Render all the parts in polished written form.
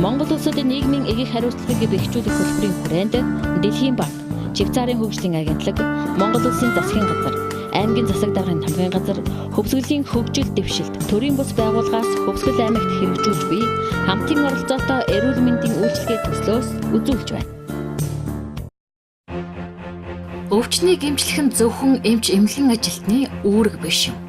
Монгол улсуудын нийгмийн эгийг хариуцлагыг бэхжүүлэх хөтөлбөрийн хүрээнд Дэлхийн банк, Швейцарын хөгжлийн агентлаг, Монгол улсын засгийн газар, аймгийн засаг даргын хамгааллын газар, хөвсгөлийн хөгжил дэвшилт, төрийн бус байгууллагаас Хөвсгөл аймагт хэрэгжүүлж буй хамтын оролцоотой эрүүл мэндийн үйлчилгээ төслөөс үзүүлж байна. Өвчнийг эмчлэх нь зөвхөн эмч эмнэлгийн ажилтны үүрэг биш юм.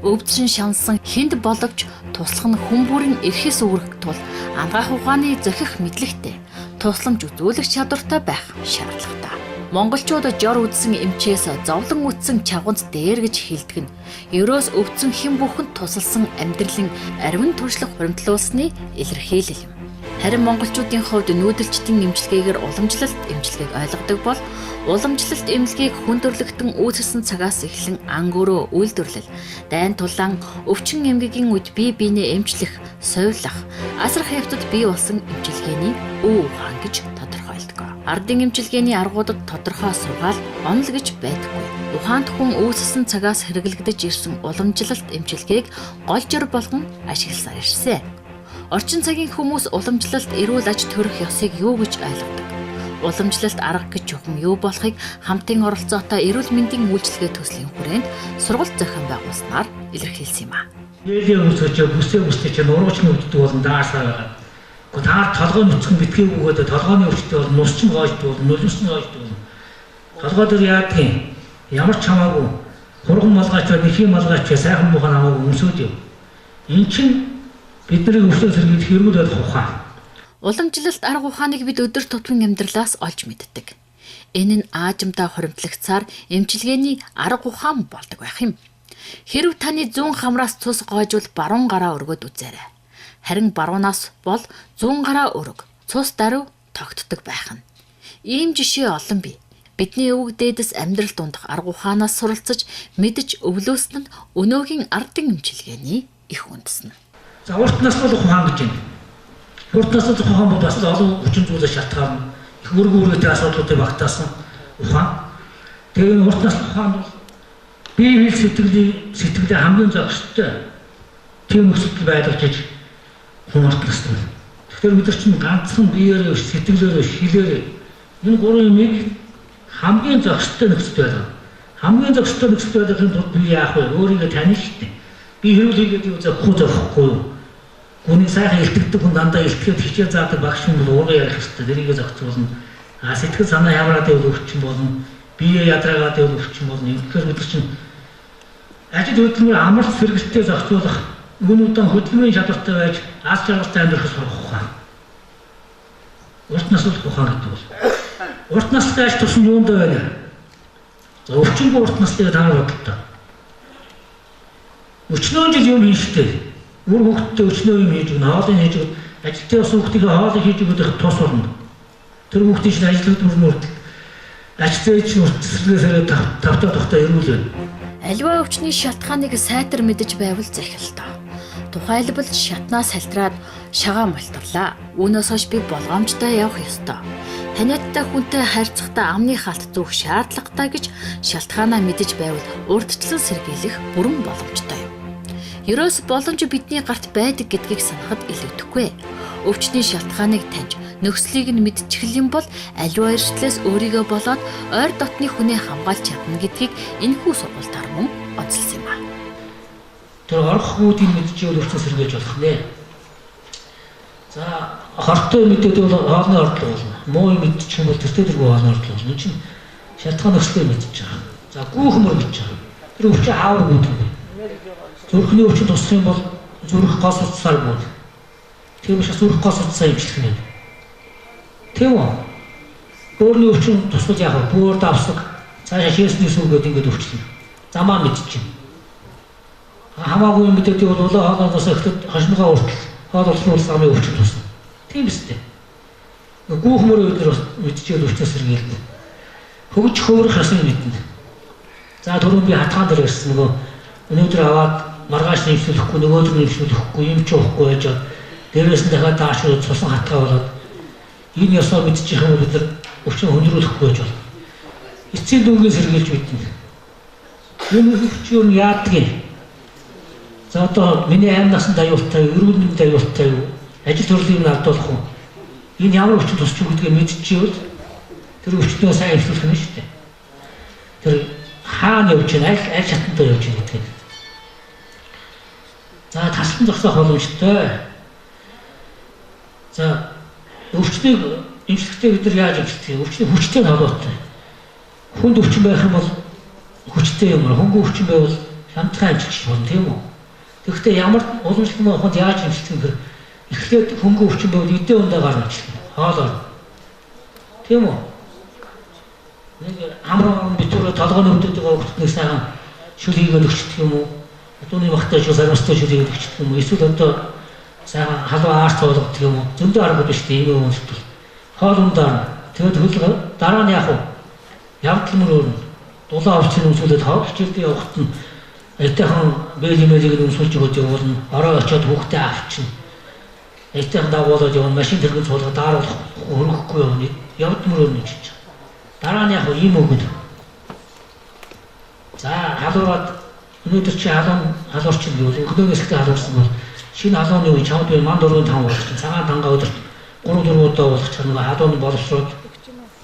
Өвчин шансан хүнд боловч туслах нь хүн бүрийн эрхэс үүрэг тул ангаах ухааны зохих мэдлэгтэй, тусламж үзүүлэх чадвартай байх шаардлагатай. Монголчууд жор үдсэн эмчээс зовлон үтсэн чавганц дээр гэж хэлдэг нь ерөөс өвдсөн хэн бүхэнд тусалсан амьдралын ариун туршлах хуримтлуулсны илэрхийлэл юм. Харин монголчуудын хувьд нүүдэлчдийн эмчилгээгээр уламжлалт эмчилгээг ойлгодог бол уламжлалт эмнэлгийг хүндрэлтэн үүсгэсэн цагаас эхлэн ан гөрөө үйлдвэрлэл, дайн тулаан, өвчин эмгэгийн үед бие биенээ эмчлэх, сувилах, асар хавьтад бий болсон эмчилгээний өв ухаан гэж тодорхойлдог. Ардын эмчилгээний аргуудад тодорхой сургаал, онол гэж байдаггүй. Ухаанд хүн үүсгэсэн цагаас хэрэглэгдэж ирсэн уламжлалт эмчилгээг гол жор болгон ашигласаар ирсэн. Орчин цагийн хүмүүс уламжлалт эрүүл аж төрөх ёсыг юу гэж ойлгодог? Уламжлалт арга гэж чухам юу болохыг хамтын оролцоотой эрүүл мэндийн үйлчилгээ төслийн хүрээнд сургалт зохион байгуулснаар илэрхийлсэн юм а. Нээлээ үүсгэж бүсээ чинь урагчны өвддөг болон даасаа байгаа. Гэхдээ таар толгой нүцгэн битгий өгөөд толгойн өвчтөй бол нус чинь гоождөг, нулимс нь гоождөг. Толгой дээр яадаг юм? Ямар ч хамаагүй хурган малгайч, нэхийн малгайч сайхан муухай намайг өмсөөд юм. Эн чинь бидний өвчтөд сэргийлэх эрүүл байх ухаан. Уламжлалт арга ухааныг бид өдөр тутмын амьдралаас олж мэддэг. Энэ нь аажимдаа хуримтлагцаар эмчилгээний арга ухаан болдог байх юм. Хэрв таны зүүн хамраас цус гоожвол баруун гараа өргөд үзээрэй. Харин баруунаас бол зүүн гараа өрг, цус даруй тогтдог байх нь. Ийм жишээ олон бий. Бидний өвөг дээдэс амьдрал дундах арга ухаанаас суралцаж мэдж өвлөөсөн нь өнөөгийн ардын эмчилгээний их үндэс нь. За урт наслах ухаан гэж байна. Урт наслах ухаан бол бас олон хүчин зүйлээс шалтгаална. Их өргөөрөөтэй асуудлуудыг багтаасан ухаан. Тэгээ урт наслах ухаан бол бие сэтгэлээ хамгийн зохистой тийм нөхцөл байлгаж хүн урт наслах. Тэгэхээр бид нар чинь ганцхан биеэрээ сэтгэлээрээ хилээрээ энэ гурван юмыг хамгийн зохистой нөхцөл байлгах. Хамгийн зохистой нөхцөл байлгахын тулд би яах вэ? Өөрийгөө таних хэрэгтэй. Би хэрүүл хийгээд юу зохихгүй зохихгүй юу? Гүний сайхан илтгэдэг хүн дандаа илтгэхэд хичээл заадаг багш хүн бол өөрөө ярих хэрэгтэй. Тэрийгээ зохицуулна. Сэтгэл санаа ямраад байвал өвчин болно. Бие ядраагаад байвал өвчин болно. Тэгэхээр бид чинь ажил хөдөлмөр амарч сэргэлтээ зохицуулах, өгнүүдэн хөдөлмөрийн чадвартай байж аз жаргалтай амьдрах сурах ухаан. Урт наслах ухаан гэдэг бол. Урт наслах аж тус нь юунд байна? За өвчнөд урт наслыг таарах бодлоо. Өчнөө жил юм хийжтэй. Үр хөвгтөд өчнөө юм хийж өгнө, хоолыг хийж өгнө. Ажилтны ус хөвгтийг хоолыг хийж өгөх тус болно. Тэр хөвгтийн чинь ажил хөдөлмөр ажлын үртсэлгээс тавтаа тухтай эрүүлээ. Аливаа өвчний шалтгааныг сайтар мэдэж байвал захиралтай. Тухайлбал шатнаас салтраад шагаа мултарлаа. Үүнээс хойш би болгоомжтой явах ёстой. Таниадтай хүнтэй харьцахдаа амны хаалт зүүх шаардлагатай гэж шалтгаанаа мэдэж байвал урдчлан сэргийлэх бүрэн боломжтой юм. Ерөөс боломж бидний гарт байдаг гэдгийг санахад илүүдэхгүй. Өвчний шалтгааныг таньж, нөхцөлийг нь мэдчихэл юм бол аливаа эрсдлээс өөрийгөө болоод ойр дотны хүнээ хамгаалж чадна гэдгийг энэхүү сургалтаар мөн онцлсан юм а. Тэр орохгүйдийг мэдчихвэл өвчин сэргийлж болох нэ. За хортой мэдээд бол хоолны ордлого болно. Муу юм мэдчих юм бол тэртээ хоолны ордлого болно. Энэ чинь шалтгаан нөхцөлөө мэдчих байгаа. За гүүхмөр мэдчих байгаа. Тэр өвчин хаавар гүйдэг. Зүрхний өвчин тусах юм бол зүрх гос утсаар бод. Тийм учраас зүрх гос утсаа эмчлэх нь. Тийм үү? Бөөрийн өвчин тусвал яг бөөр давсаг, цаашаа шээсний сүргээд ингэж өвчлөнө. Замаа мэдчихэв. Хамаагүй юм мэдээд бол хоолоос ихтэй хашнгаа уртл хоол урлуулсан амын өвчин тусна. Тийм үстэй. Гүүхмөр өдөр мэдчихэл өвчнөөс сэргийлнэ. Хөгж хөөрөх ясны мэднэ. За түрүүн би хатгаан дээр ирсэн нөгөө өнөөдөр аваад маргааш нэмшлэхгүй нөгөөдөр нэмшлэхгүй юм ч уухгүй байж дээрээс нь дахиад даашгүй цусан хатгаа болоод энэ ёсоо мэдчих юм бол бид нар өвчин хөндрүүлэхгүй байж болно. Эцсийн дүүгээ сэргийлж мэднэ. Энэ өвчин яадаг юм? За одоо миний 8 наснд аюултай, эрүүл мэндийн аюултай юу? ажил төрлийг алдуулах уу? Энэ ямар өвчин тусч юу гэдгийг мэдчихвэл тэр өвчтнөө сайн эхлүүлэх нь шүү дээ. Тэр хаана явж байна, аль шатндаа явж байна гэдгийг. За таслан зогсоох боломжтой. За өвчнийг эмчлэхдээ бид нар яаж эмчлэх вэ? Өвчний хүчтэй холбоотой. Хүнд өвчин байх юм бол хүчтэй юм, хөнгөн өвчин байвал хямдхан эмчлэх болно, тийм үү? Тэгэхдээ ямар уламжлалт ухад яаж эмчлэх вэ? Эхлээд хөнгөн өвчин байвал эдийн ундаа гарна эмчлэх. Хоолоор. Тийм үү? Нэг амраа битүүрэ толгойн өвдөдөг хөвгтний сайхан шүл хийгээд өгчдөг юм уу? Одооны багтаа шүл сарамстай шүл хийгээд өгчдөг юм уу? Эсвэл одоо сайхан халуун аарч болгодог юм уу? Зөндөө арга биш тийм юм үнэлт. Хоол ундаа. Тэгээд хөл дараа нь яах вэ? Явдал мөр өөрнө. Дулаан овцын өмсүүлээд хичээлдээ явахт нь айтайхан бэлимэлийг өмсүүлж өгөөд явуулна. Орой очиод хүүхдээ авчна. Айтайхан дагуулад явна. Машин тэргэн цуулгаад дааруулах хөрөхгүй явна. Явдал мөр өөрнө гэж. Дараа нь яг ийм өгöd. За халуураад өнөөдөр чи халуурчин гэвэл өнөөдөөс ихтэй халуурсан бол шинэ халууны үе чамд бай манд 4-5 болчихсон. Цагаан дангаа өдөрт 3-4 удаа болох ч нэг халууны боловсроод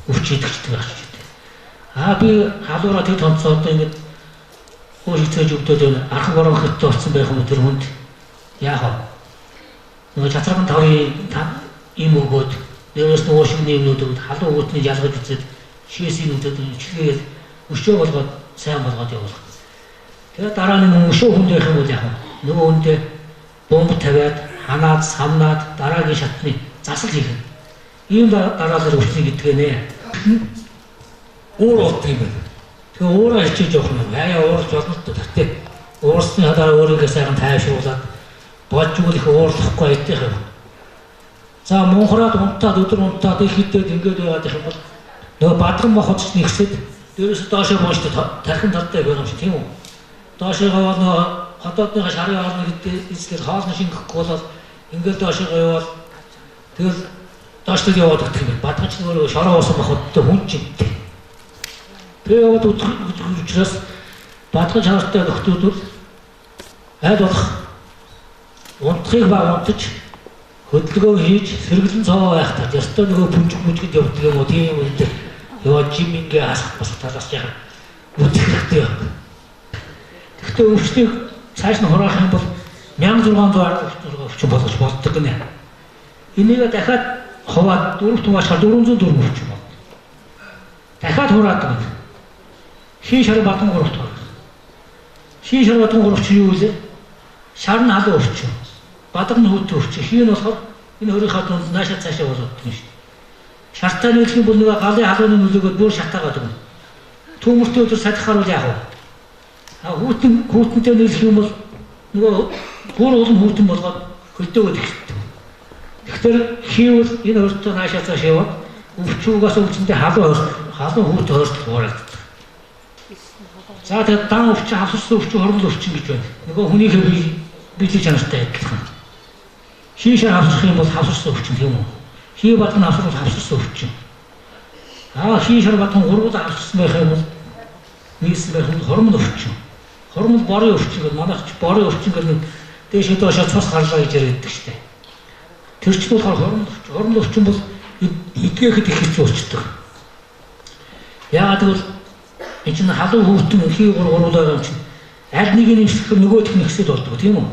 өвч идэгчдэг байх ч гэдэг. Би халуураа тэг тонцоод ингээд хөөцөөж өгдөөд арах борон хэттэй болсон байх юм тэр хүнд яах вэ? Нөгөө чацраган тавын ийм өгөөд дээрээс нь уушигны юмнууд өгд халуун өгөөдний ялгаж үзээд шээсийн үдэд чигээр өшөө болгоод сайн болгоод явуулах. Тэгээд дараа нь өшөө хүнд байх юм бол яах вэ? Нөгөө хүндээ бомб тавиад ханаад самнаад дараагийн шатны засал хийх. Ийм дараалал өвчнийг идэгнэ. Уур болдог юм байна. Тэгээ уураа хичээж явах юм. Яа уурч болно ч гэхдээ уурсны дараа өөрийгөө сайхан тайвшруулад болж өгөх их уурлахгүй айтих юм. За мунхраад унтаад өдөр унтаад их хитээд ингээд яваад их юм бол нөгөө бадган мохоц нэгсэд дээрээс доошоо бууштай тархин талтай байх юм шиг тийм үү? Доошоогоо нөгөө хотоодныхаа шарын хоолны гэдэг эсгээр хоолны шингэхгүй болоод ингээд доошоогоо яваад тэгэл дооштой яваад өгдөг юм. Бадганч нөгөө шороо уусан мохоттой хүн чинь. Тэгээ яваад учраас бадган шартай нөхдүүд бол аль болох унтахыг баг унтаж хөдөлгөөн хийж сэргэлэн цоо байхдаа ёстой нөгөө бүжгэд явдаг юм уу тийм үү? Яваад жим ингээ хасах талаас яах үдэх хэрэгтэй байна. Гэхдээ өвчнийг цааш нь хураах юм бол 1600 өвчин болгож болдог гинэ. Энийг дахиад хуваад 4 тугаашаар 404 өвчин байна. Дахиад хураад байна. Шин шар батан 3 тугаар. Шин шар батан 3 чи юу вэ? Шар нь халуун өвчин. Бадаг нь хүйтэй өвчин. Хийн болохоор энэ өөрийнхөө дунд наашаа цаашаа болоод байна шүү дээ. Шартаа нөлөх юм бол нэг галын халууны нөлөөгөөр бүр шатаагаад өгнө. Төмөртөө өдөр садхаар бол яах вэ? Хүүтэнтэй нөлөх юм бол нөгөө бүр улам хүүтэн болгоод хөлдөөгөөд эхэлдэг. Тэгэхээр хийвэл энэ өөртөө наашаа цааш яваад өвчүүгээс өвчнөд халуун хүүт хөрт хуурагддаг. За тэгээд дан өвчин, хавсарсан өвчин, хормол өвчин гэж байна. Нөгөө хүнийхээ биелийн чанартай адилхан. Шишээр хавсрах юм бол хавсарсан өвчин тийм үү? Хий батан хавсрах хавсарсан өвчин. Шишээр батан гурвуулаа хавсарсан байх юм бол нийсэн байх нь хормол өвчин. Хормол борын өвчин гэдэг манайх ч борын өвчин гэдэг дээшээ доошоо цус гарлаа гэж ярьдаг штэ. Тэр чинь болохоор хормол өвчин бол эдгээхэд их хэцүү болчихдог. Яагаад гэвэл энэ чинь халуун хүүтэн хий гурвуулаа юм чинь аль нэг нь нэмсэхээр нөгөөх нь ихсэд болдог тийм үү?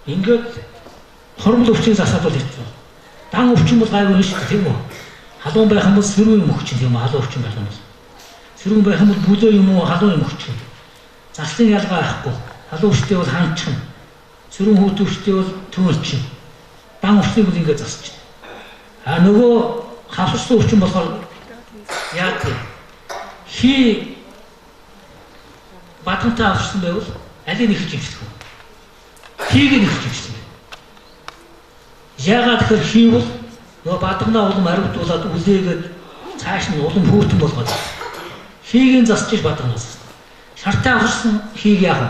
Ингээд хормол өвчин засаад бол хэцүү. Дан өвчин бол гайгүй шүү дээ тийм үү? Халуун байх юм бол сэрүүн юм өвчин тийм үү? Халуун өвчин байх юм бол. Сэрүүн байх юм бол бүлөө юм уу халуун юм өвчин. Заслын ялгаа байхгүй. Халуун өвчтэй бол хаанчхан. Сэрүүн хүүт өвчтэй бол төмөрчин. Дан өвчнийг бол ингээд засч. Нөгөө хавсарсан өвчин болохоор яг хий батантай авсан байвал алийг нэг хэмжих вэ? Хийг нэг хэмжих вэ? Яагаад тэгэхээр хийвэл нөгөө бадамнаа улам хариуцуулаад үлээгээд цааш нь улам хүүтэн болгоод хийг нь засчих бадамнаас. Шартай авсан хийг яах вэ?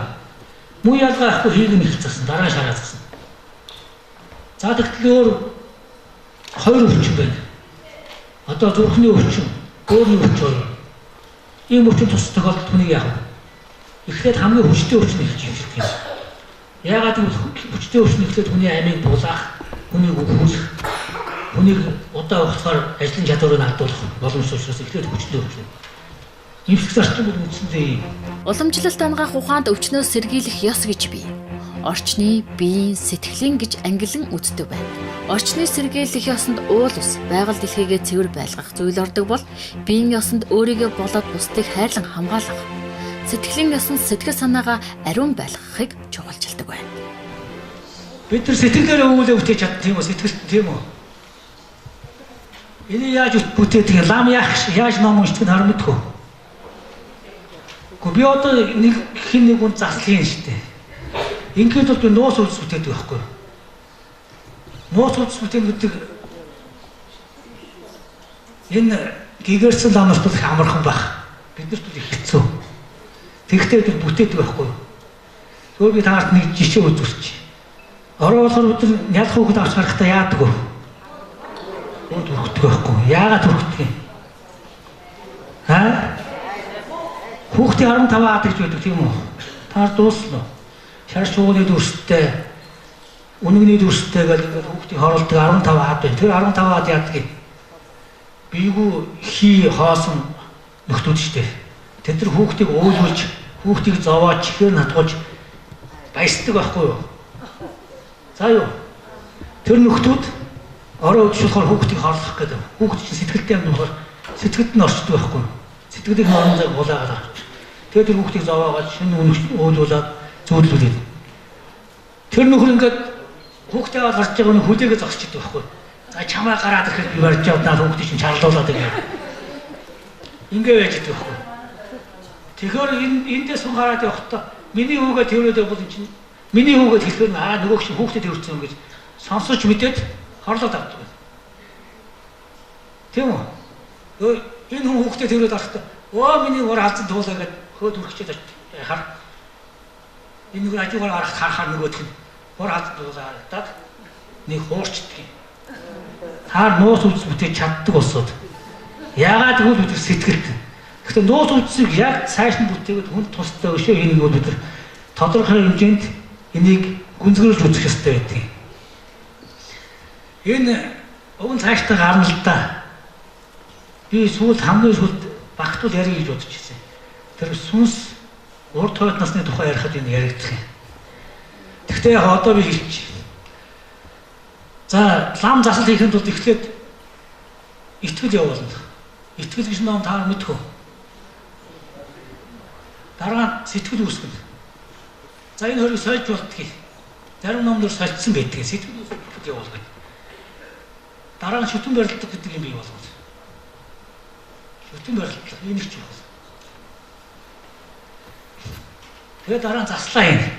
Муу ялгаа ахгүй хийг нь их зассан, дараа шараа зассан. За тэгтэл өөр хоёр өвчин байна. Одоо зүрхний өвчин, өөрийн өвчин. Ийм өвчин тус тохиолдолд хүнийг яах вэ? Эхлээд хамгийн хүчтэй өвчин эхэлж юм шиг тийм. Яагаад гэвэл хүчтэй өвчин эхлээд хүний амийг дулаах, хүнийг өгөх, хүнийг удаа хугацаар ажлын чадварыг алдуулах боломжтой учраас эхлээд хүчлээ өгч. Имсэх зарчим бол үндсэндээ Уламжлалт ангаах ухаанд өвчнөөс сэргийлэх ёс гэж бий. Орчны, биеийн, сэтгэлийн гэж ангилан үздэг байна. Орчны сэргийлэх ёсонд уул ус, байгаль дэлхийгээ цэвэр байлгах зүйл ордог бол биеийн ёсонд өөрийгөө болоод бусдыг хайрлан хамгаалах. Сэтгэлийн ёсонд сэтгэл санаагаа ариун байлгахыг чухалчилдаг байна. бид нар сэтгэлээрээ өвөлөө бүтээж чаддаг тийм үү, сэтгэлт тийм үү. Энийг яаж бүтээдэг юм? Лам яаж ном уншдаг нь харин мэдгүй. Би одоо нэг хин нэг хүн засал хийн шүү дээ. Ингээд бол би нуус үйлс бүтээдэг байхгүй. Нуус үйлс бүтээдэг энэ гигэрсэн ламнаас бол их амархан байх. Биднэрт бол их хэцүү. Тэгвэл бид бүтээдэг байхгүй. Зөв би таарт нэг жишээ үзүүлчих. Ороо болохоор бид ялах хүүхэд авч гарахдаа яадаг вэ? Өөд хүрхдэг байхгүй. Яагаад хүрхдэг юм? Хүүхдийн 15 аад гэж байдаг тийм үү? Таар дуусна уу? Шар шууны дүрстэй, үнэгний дүрстэй гэдэг хүүхдийн хоолдог 15 аад байна. Тэр 15 аад яадаг юм? Биегүү хий хоосон нөхдүүд шүү дээ. Тэд нар хүүхдийг уйлуулж, хүүхдийг зовоож, чихээр натгуулж баясдаг байхгүй юу? За юу? Тэр нөхдүүд ороо өдшүүлэхээр хүүхдийг хорлох гэдэг. Хүүхд чинь сэтгэлтэй юм болохоор сэтгэлд нь орчдөг байхгүй юу? Сэтгэлийг хоорондоо булаагаад авч. Тэгээд тэр хүүхдийг зовоогоод шинэ уйлуулад зөөрлүүлээд. Тэр нөхөр ингээд хүүхдээ аваад гарч байгаа нь хүлээгээ зогсчихдаг байхгүй юу? За чамаа гараад ирэхэд би барьж явнаа хүүхдийг чинь чарлуулаад ингэ. Ингээ байж байгаа байхгүй юу? Тэгэхээр эндээс хүн гараад явахдаа миний хүүгээ тэрөөд явбал чинь миний хүүгээд хэлэхээр нөгөөх чинь хүүхдэд төрсөн гэж сонсож мэдээд хорлоод авдаг. Тийм үү? Энэ хүн хүүхдэд тэрөөд авахдаа миний уур алзан туулаа гэд хөөд үргэчээд хар. Энэ нэг ажигаар харахаар нөгөөх нь уур алзан туулаа даад нэг хуурчдаг. Таар нуус үйлс бүтээж чаддаг болсод. Яагаад гэвэл бид сэтгэлд. Гэхдээ нуус үйлсийг яг цааш нь бүтээгээд хүн тустай өшөө хийх бол бид тодорхой хэмжээнд энийг гүнзгийрж үзэх ёстой байдаг. Энэ өгн цааштай гарна л да. Би хамгийн сүүлд багтуул ярих гэж бодож ирсэн. Тэр сүнс урд хойд насны тухай ярихад энэ яригдах юм. Гэхдээ яг одоо би хэлчих. За, лам засал хийхэд бол эхлээд итгэл явуулна. Итгэл гэж ном таар мэдхүү. Дараа нь сэтгэл үүсгэнэ. За энэ хоёрыг сольж болтгий. Зарим номдор сольцсон байдаг. Сэтгэл үүсгэж явуулна. Дараа нь шүтэн барилдаг гэдэг юм бий болгоно. Шүтэн барилдаг энэ их чухал. Тэгээд дараа нь заслаа хийнэ.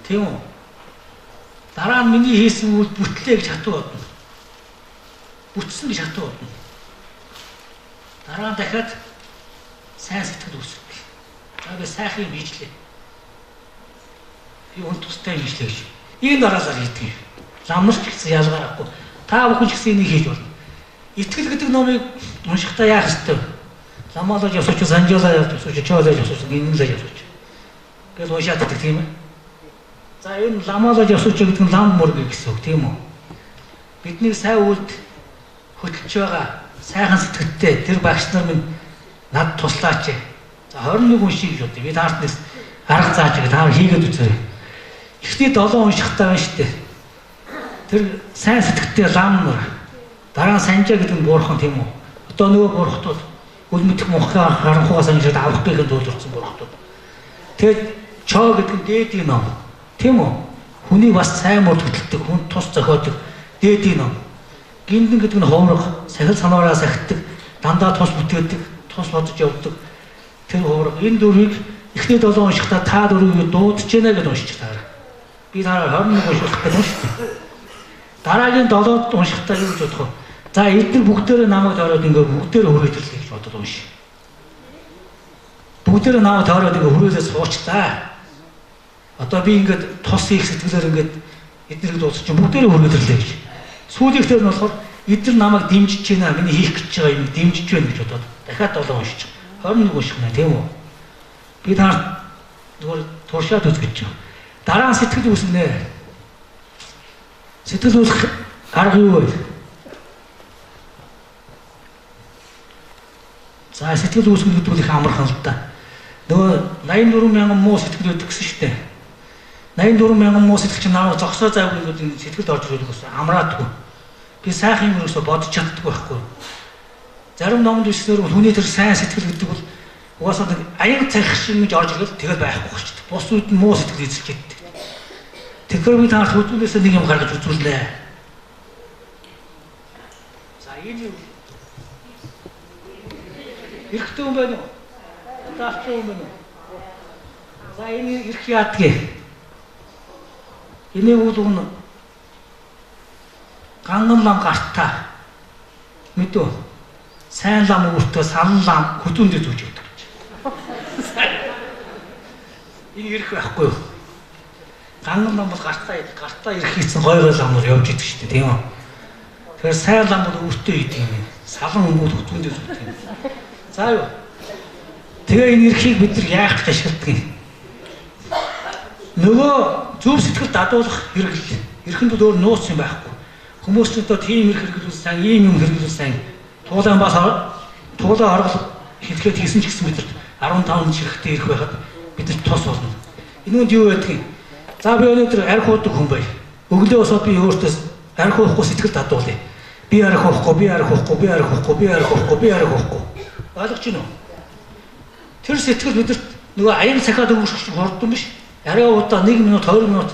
Тийм үү? Дараа нь миний хийсэн үйл бүтлээ гэж хатуу бодно. Бүтсэн гэж хатуу бодно. Дараа нь дахиад сайн сэтгэл үүсгэх. За би сайхан юм хийжлээ. Би үн тустай хийжлээ гэж. Энэ дараалал хийдэг юм. Ламнарч гэсэн ялгаарахгүй. Та бүхэн ч гэсэн энийг хийж болно. Итгэл гэдэг номыг уншихдаа яах ёстой вэ? Ламалаж явсууч, санжуулаад явсууч, чоолож явсууч, гинлэж явсууч. Гэж уншаад байдаг тийм ээ. За энэ ламалаж явсууч гэдэг нь лам мөрг гэсэн үг тийм үү? Бидний сайн үйлд хөтлөж байгаа сайхан сэтгэлтэй тэр багш нар минь над туслаач. За 21 уншиг гэж бодъё. Би таарт нэг арга зааж байгаа. Та хийгээд үзээрэй. Эхний 7 уншихтаа байна шүү дээ. Тэр сайн сэтгэлтэй лам нар дараа нь санжаа гэдэг нь буурхан тийм үү? Одоо нөгөө буурхтууд үл мэдэх мунхаа харанхуйгаа санжаад авах гэхэд дуулуурсан буурхтууд. Тэгээд чоо гэдэг нь дээдийн ном. Тийм үү? Хүний бас сайн мөр хөтэлдэг, хүн тус зохиодог дээдийн ном. Гиндэн гэдэг нь хуврах, сахил санаараа сахидаг, дандаа тус бүтээдэг, тус бодож явдаг. Тэр хуврах энэ дөрвийг эхний 7 уншихдаа та дөрвийг дуудаж гинэ гэж уншиж таараа. Би тараа 21 унших гэдэг юм шүү дээ. Дараагийн 7-д уншихдаа юу гэж бодох вэ? За эдгээр бүгдээрээ намайг тойроод ингээ бүгдээрээ хүрээжлээ гэж бодоод унши. Бүгдээрээ намайг тойроод ингээ хүрээлээ суучлаа. Одоо би ингээд тус хийх сэтгэлээр ингээд эднэрийг дуусчих чинь бүгдээрээ хүрээлээ гэж. Сүүлийнхтэр нь болохоор эдгээр намайг дэмжиж байна, миний хийх гэж байгаа юм дэмжиж байна гэж бодоод дахиад 7 уншиж. 21 унших нэ тийм үү? Би таар зүгээр туршаад үзэж байна. Дараа нь сэтгэл үүснэ. Сэтгэл үүсэх арга юу вэ? За сэтгэл үүсгэх гэдэг нь их амархан л да. Нөгөө 84 мянган муу сэтгэл үүдэх гэсэн шүү дээ. 84 мянган муу сэтгэл чинь наваа зогсоо завгүй гэдэг сэтгэлд орж ирэх гэсэн амраадгүй. Би сайхан юм ерөөсө бодож чаддаггүй байхгүй. Зарим номд бичснээр хүний тэр сайн сэтгэл гэдэг бол угаасаа нэг аян цахих шиг ингэж орж ирэл тэгэл байхгүй болчих. Бус үед нь муу сэтгэл эзэлж яддаг. Тэгэхээр би таарч хөдөлгөөсөө нэг юм гаргаж үзүүлнэ. За энэ юу? Ирэхтэй юм байна уу? Таавч юм байна уу? За энэ ирэх яадгийг. Энэ үл ганган лам гартаа мэдүү. Сайн лам өөртөө сан лам хөдөөндөө зүүж өгдөг. Энэ ирэх байхгүй юу? Ганган лам бол гартаа ирэх хийсэн гой ламнууд явж идэг шүү дээ, тийм үү? Тэгэхээр сайн лам бол өөртөө идэг юм. Салан хүмүүс хөдөөндөө зүүдэг юм. За юу? Тэгээ энэ эрхийг бид нар яах гэж ашигладаг юм? Нөгөө зөв сэтгэл дадуулах хэрэгэл. Эрхэнд бол өөр нууц юм байхгүй. Хүмүүс ч одоо тийм хэрэглүүс сайн, ийм юм хэрэглүүс сайн. Туулаа харгал хэлэхэд хийсэн ч гэсэн бид 15 ширхтээ ирэх байхад бид нар тус болно. Энүүнд юу байдаг юм? За би өнөөдөр арх уудаг хүн бай. Өглөө босоод би өөртөө арх уухгүй сэтгэл дадуулъя. Би арх уухгүй. Ойлгож байна уу? Тэр сэтгэл бидэрт нөгөө аян цахиад өгөх шиг хурдан биш. Арай удаа 1 минут 20 минут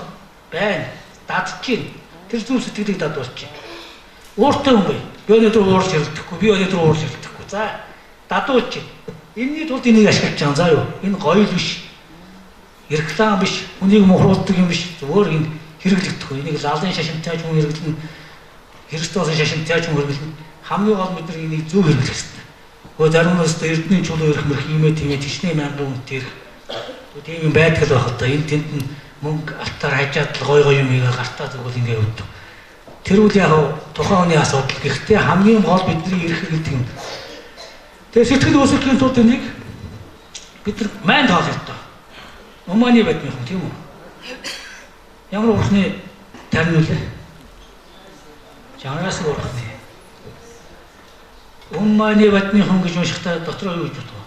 байна. Дадж чинь. Тэр зүв сэтгэлийг дадуулж чинь. Ууртай хүн бай. Би өнөөдөр уурж ирэлдэхгүй. За дадуулж чинь. Энэний тулд энийг ашиглаж байгаа. За юу? Энэ гоё л биш. Реклам биш. Хүнийг мохруулдаг юм биш. Зүгээр энэ хэрэглэгдэх. Энийг лалын шашинтай ч хүн хэрэглэн. Христосийн шашинтай ч хүн хэрэглэн. Хамгийн гол бид нар энийг зөв хэрэглэх хэрэгтэй. Гэхдээ зарим нь өстө эрдэнэ чулуу ирэх мэрх имээ тиймээ тишний мянган үнэтэй ирэх. Тийм юм байдаг л байх л да. Энэ тэнд нь мөнгө алтаар хажаад л гой юм ийгээ гартаа зүгэл ингэ өгдөг. Тэр үл яг тухайн хүний асуудал. Гэхдээ хамгийн гол бидний ирэх гэдэг юм. Тэгээ сэтгэл үүсгэхийн тулд энийг бид нар мань тоол ёстой. Умааны байдмын юм тийм үү? Ямар ухны тарин үлээ? Жанраас уурхны. Умааны байдмын гэж уншихтаа дотроо юу гэж бодов?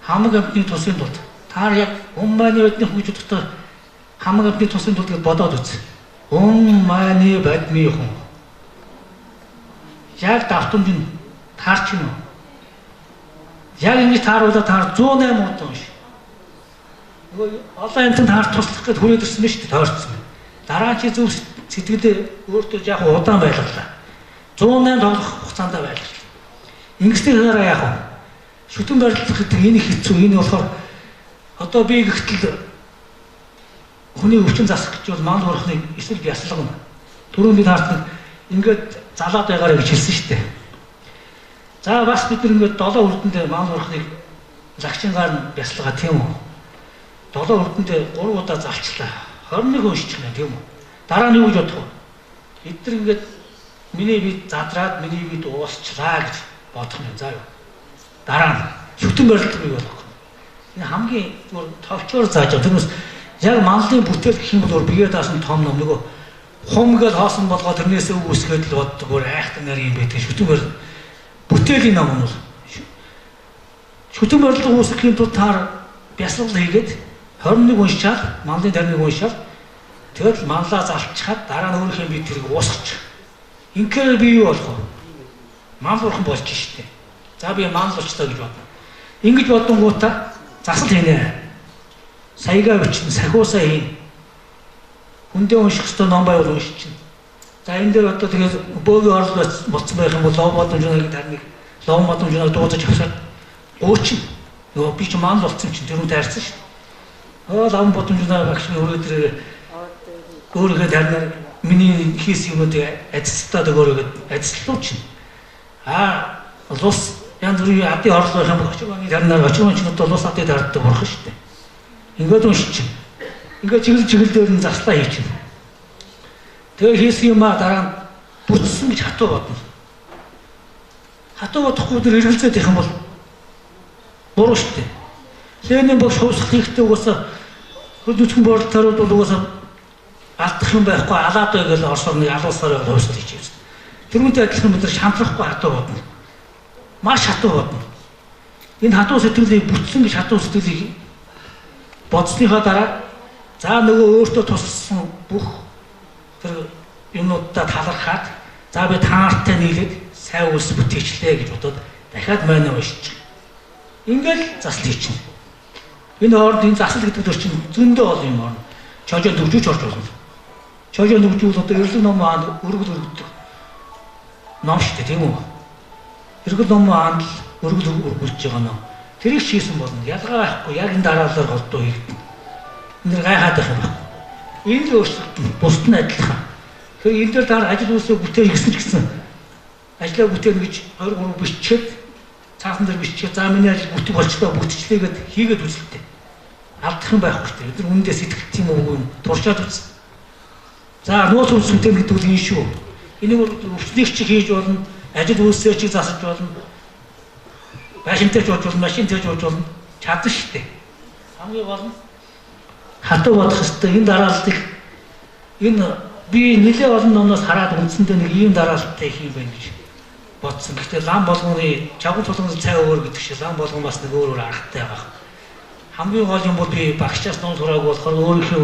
Хамаг амтны тусын тулд таар яг умааны байдмын гэж бодохдоо хамаг амтны тусын тулд бодоод үз. Умааны байдмын хүн. Яг давтамж нь таарч юм уу? Яг ингэж тааруулаад таар 108 удаа унш. Нөгөө олон амтнд таар туслах гэж хүрээд ирсэн мэт шүү дээ тойрцсон. Дараа чи зөв сэтгэлээ өөртөө яг удаан байлгалаа. 108 тоглох хугацаанд байлгалаа. Ингэснээр хараа яах вэ? Шүтэн барилдах гэдэг энэ хэцүү. Энэ болохоор одоо би гэхдээ хүний өвчин засах гэж бол мал урахныг эсвэл бясалгана. Түрүүн бид хартнаг ингээд залаад байгаарэ гэж хэлсэн шүү дээ. За бас бид нэг 7 үрдэндээ мал урахныг лагчингаар нь бясалгаа тийм үү? 7 үрдэндээ 3 удаа залчлаа. 21 уншиж байна тийм үү? Дараа нь юу гэж бодох вэ? Эдгээр ингээд миний бие задраад миний бие уусчлаа гэж бодох юм заа юу. Дараа нь шүтэн барилдах бий болох. Энэ хамгийн зүгээр товчоор зааж байгаа. Тэрнээс яг манлын бүтээл гэх юм бол бигээ даасан том ном нөгөө хумгээл хоосон болгоо тэрнээсээ үүсгээд л боддог өөр айхтан нар юм байдаг. Шүтэн барил бүтээлийн ном нь бол шүтэн барилдах үүсгэхийн тулд таар бясалгал хийгээд 21 уншчаад манлын тарныг уншаад тэгэл манлаа залчаад дараа нь өөрийнхөө бие тэрийг уусгач. Инхээр би юу болох вэ? Мал урхан болж штэ. За би мал болчлоо гэж бодно. Ингэж бодонгуудаа засал хийнэ. Саягаа бичнэ, сахиусаа хийн. Хүндээ унших ёстой ном байвал уншиж чинь. За энэ дээр одоо тэгээд бөөгийн орлол болсон байх юм бол лов бодомжныг тарныг лов бодомжныг дуудаж авсаад уучин. Нөгөө би ч мал болсон чинь тэр нь таарсан шүү. Лав бодомжныг багш өрөөдөр өөрийнхөө тарнаар миний хийсэн юмнуудыг ажиллалтад өгөөрэй ажиллуулж чинь. Улс янз бүрийн адын орлого байх юм бол очирманы тарнаар очирманчнууд бол улс адын тарнад бурах шүү дээ. Ингээд уншиж чинь. Ингээд чиглэл дээр нь заслаа хийчих. Тэгээ хийсэн юм дараа нь бүтсэн гэж хатуу бодно. Хатуу бодохгүй тэр эргэлзээд их юм бол буруу шүү дээ. Ленин багш хувьсгал хийхдээ угаасаа хөдөлгөөн борлолтоор бол угаасаа алдах юм байхгүй алаад бай гэж орсоор нэг алуусаар хувьсгал хийчихсэн. Тэрүүнтэй адилхан бид нар шантрахгүй хатуу бодно. Маш хатуу бодно. Энэ хатуу сэтгэлийг бүтсэн гэж хатуу сэтгэлийг бодсныхаа дараа за нөгөө өөртөө туссан бүх тэр юмнуудаа талархаад за би таартай нийлээд сайн үйлс бүтээчлээ гэж бодоод дахиад маань уншиж. Ингээл засал хийчихнэ. Энэ хооронд энэ засал гэдэг нь чинь зөндөө бол юм байна. Чожоо дөвжүүлж орж болно. Чожоо дөвжүүл одоо эргэлэг ном аа өргөл өргөдөг. Ном шүү дээ тийм үү? Эргэлэг ном аа өргөл өргүүлж байгаа ном. Тэрийг шийсэн болно. Ялгаа байхгүй. Яг энэ дараалал голдуу хийгдэн. Энэ гайхаад байх юм байна. Энэ л өөрчлөлт бусд нь адилхан. Тэгэхээр энэ дээр дараа ажил үйлсээ бүтээх гэсэн ч гэсэн ажлаа бүтээх гэж 2 3 биччихэд цаасан дээр биччихээ за миний ажил бүтэх болчлоо бүтчлээ гэд хийгээд үзэлтэй. Алдах юм байхгүй шүү дээ. Бид нар үнэндээ сэтгэлт юм уу туршаад үз. За нууц үйлсэнтэй гэдэг нь энэ шүү. Энийг өвчнийг чи хийж болно, ажил үйлсээ чи засаж болно. Машинтай ч болж болно, машинтай ч болж болно. Чадна шүү дээ. Хамгийн гол нь хатуу бодох хэрэгтэй. Энэ дараалтыг энэ би нэлээд олон номноос хараад үндсэндээ нэг ийм дараалттай их юм байна гэж бодсон. Гэхдээ лам болгоны чавган тулгын цай өөр гэдэг шиг лам болгон бас нэг өөр аргатай байгаа. Хамгийн гол юм бол би багшаас ном сураагүй болохоор өөрийнхөө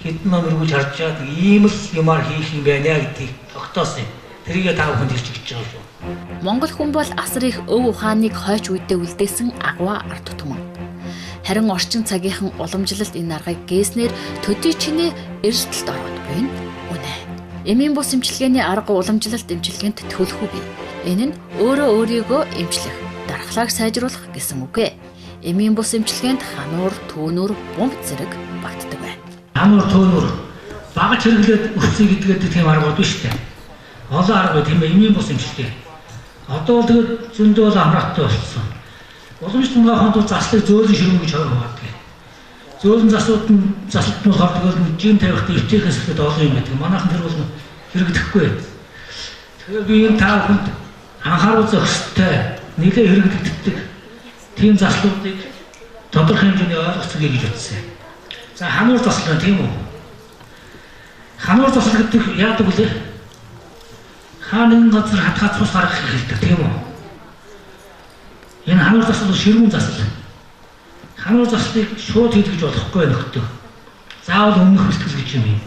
хэдэн ном өргөж харж чад ийм л юмар хийх юм байна гэдгийг тогтоосон. Тэрийгээ та бүхэнд хэлж өгч байгаа шүү. Монгол хүн бол асар их өв ухааныг хойч үедээ үлдээсэн агуу ард түмэн. Харин орчин цагийнхан уламжлалт энэ аргыг гээснээр төдий чиний эрсдэлд ороогүй нь үнэ. Эмийн бус эмчилгээний арга уламжлалт эмчилгээнд төлөхгүй бий. Энэ нь өөрөө өөрийгөө эмчлэх, дархлааг сайжруулах гэсэн үг ээ. Эмийн бус эмчилгээнд хануур, төөнүүр, бомб зэрэг багтдаг байна. Хануур, төөнүүр багаж хэрэглээд өсцөй гэдгээд тийм аргууд биш үү? Олон арга тийм эмийн бус эмчилгээ. Одоо л тэгээд зөндөө бол амрааттай болсон. Уламжлалт тунгааханд заслыг зөөлөн ширүүн гэж хаваадаг. Зөөлөн засууд нь заслт нь болохоор тэгэл жим тавихтай өвчнөөс ихэд олон юм байдаг. Манайхан тэр бол хэрэгдэхгүй. Тэгэхээр би энэ та бүхэнд анхааруул зохистой нэлээд хэрэгддэг тийм заслуудыг тодорхой хэмжээний ойлгоцгоё гэж бодсон. За хануур засал тийм үү? Хануур засал гэдэг яадаг вэ? Хааны газар хатгаад цус гаргах хэлдэг тийм үү? Энэ хануур засал ширүүн засал. Хануур заслыг шууд хийлгэж болохгүй нөхдөг. Заавал өмнөх бэлтгэл гэж юм.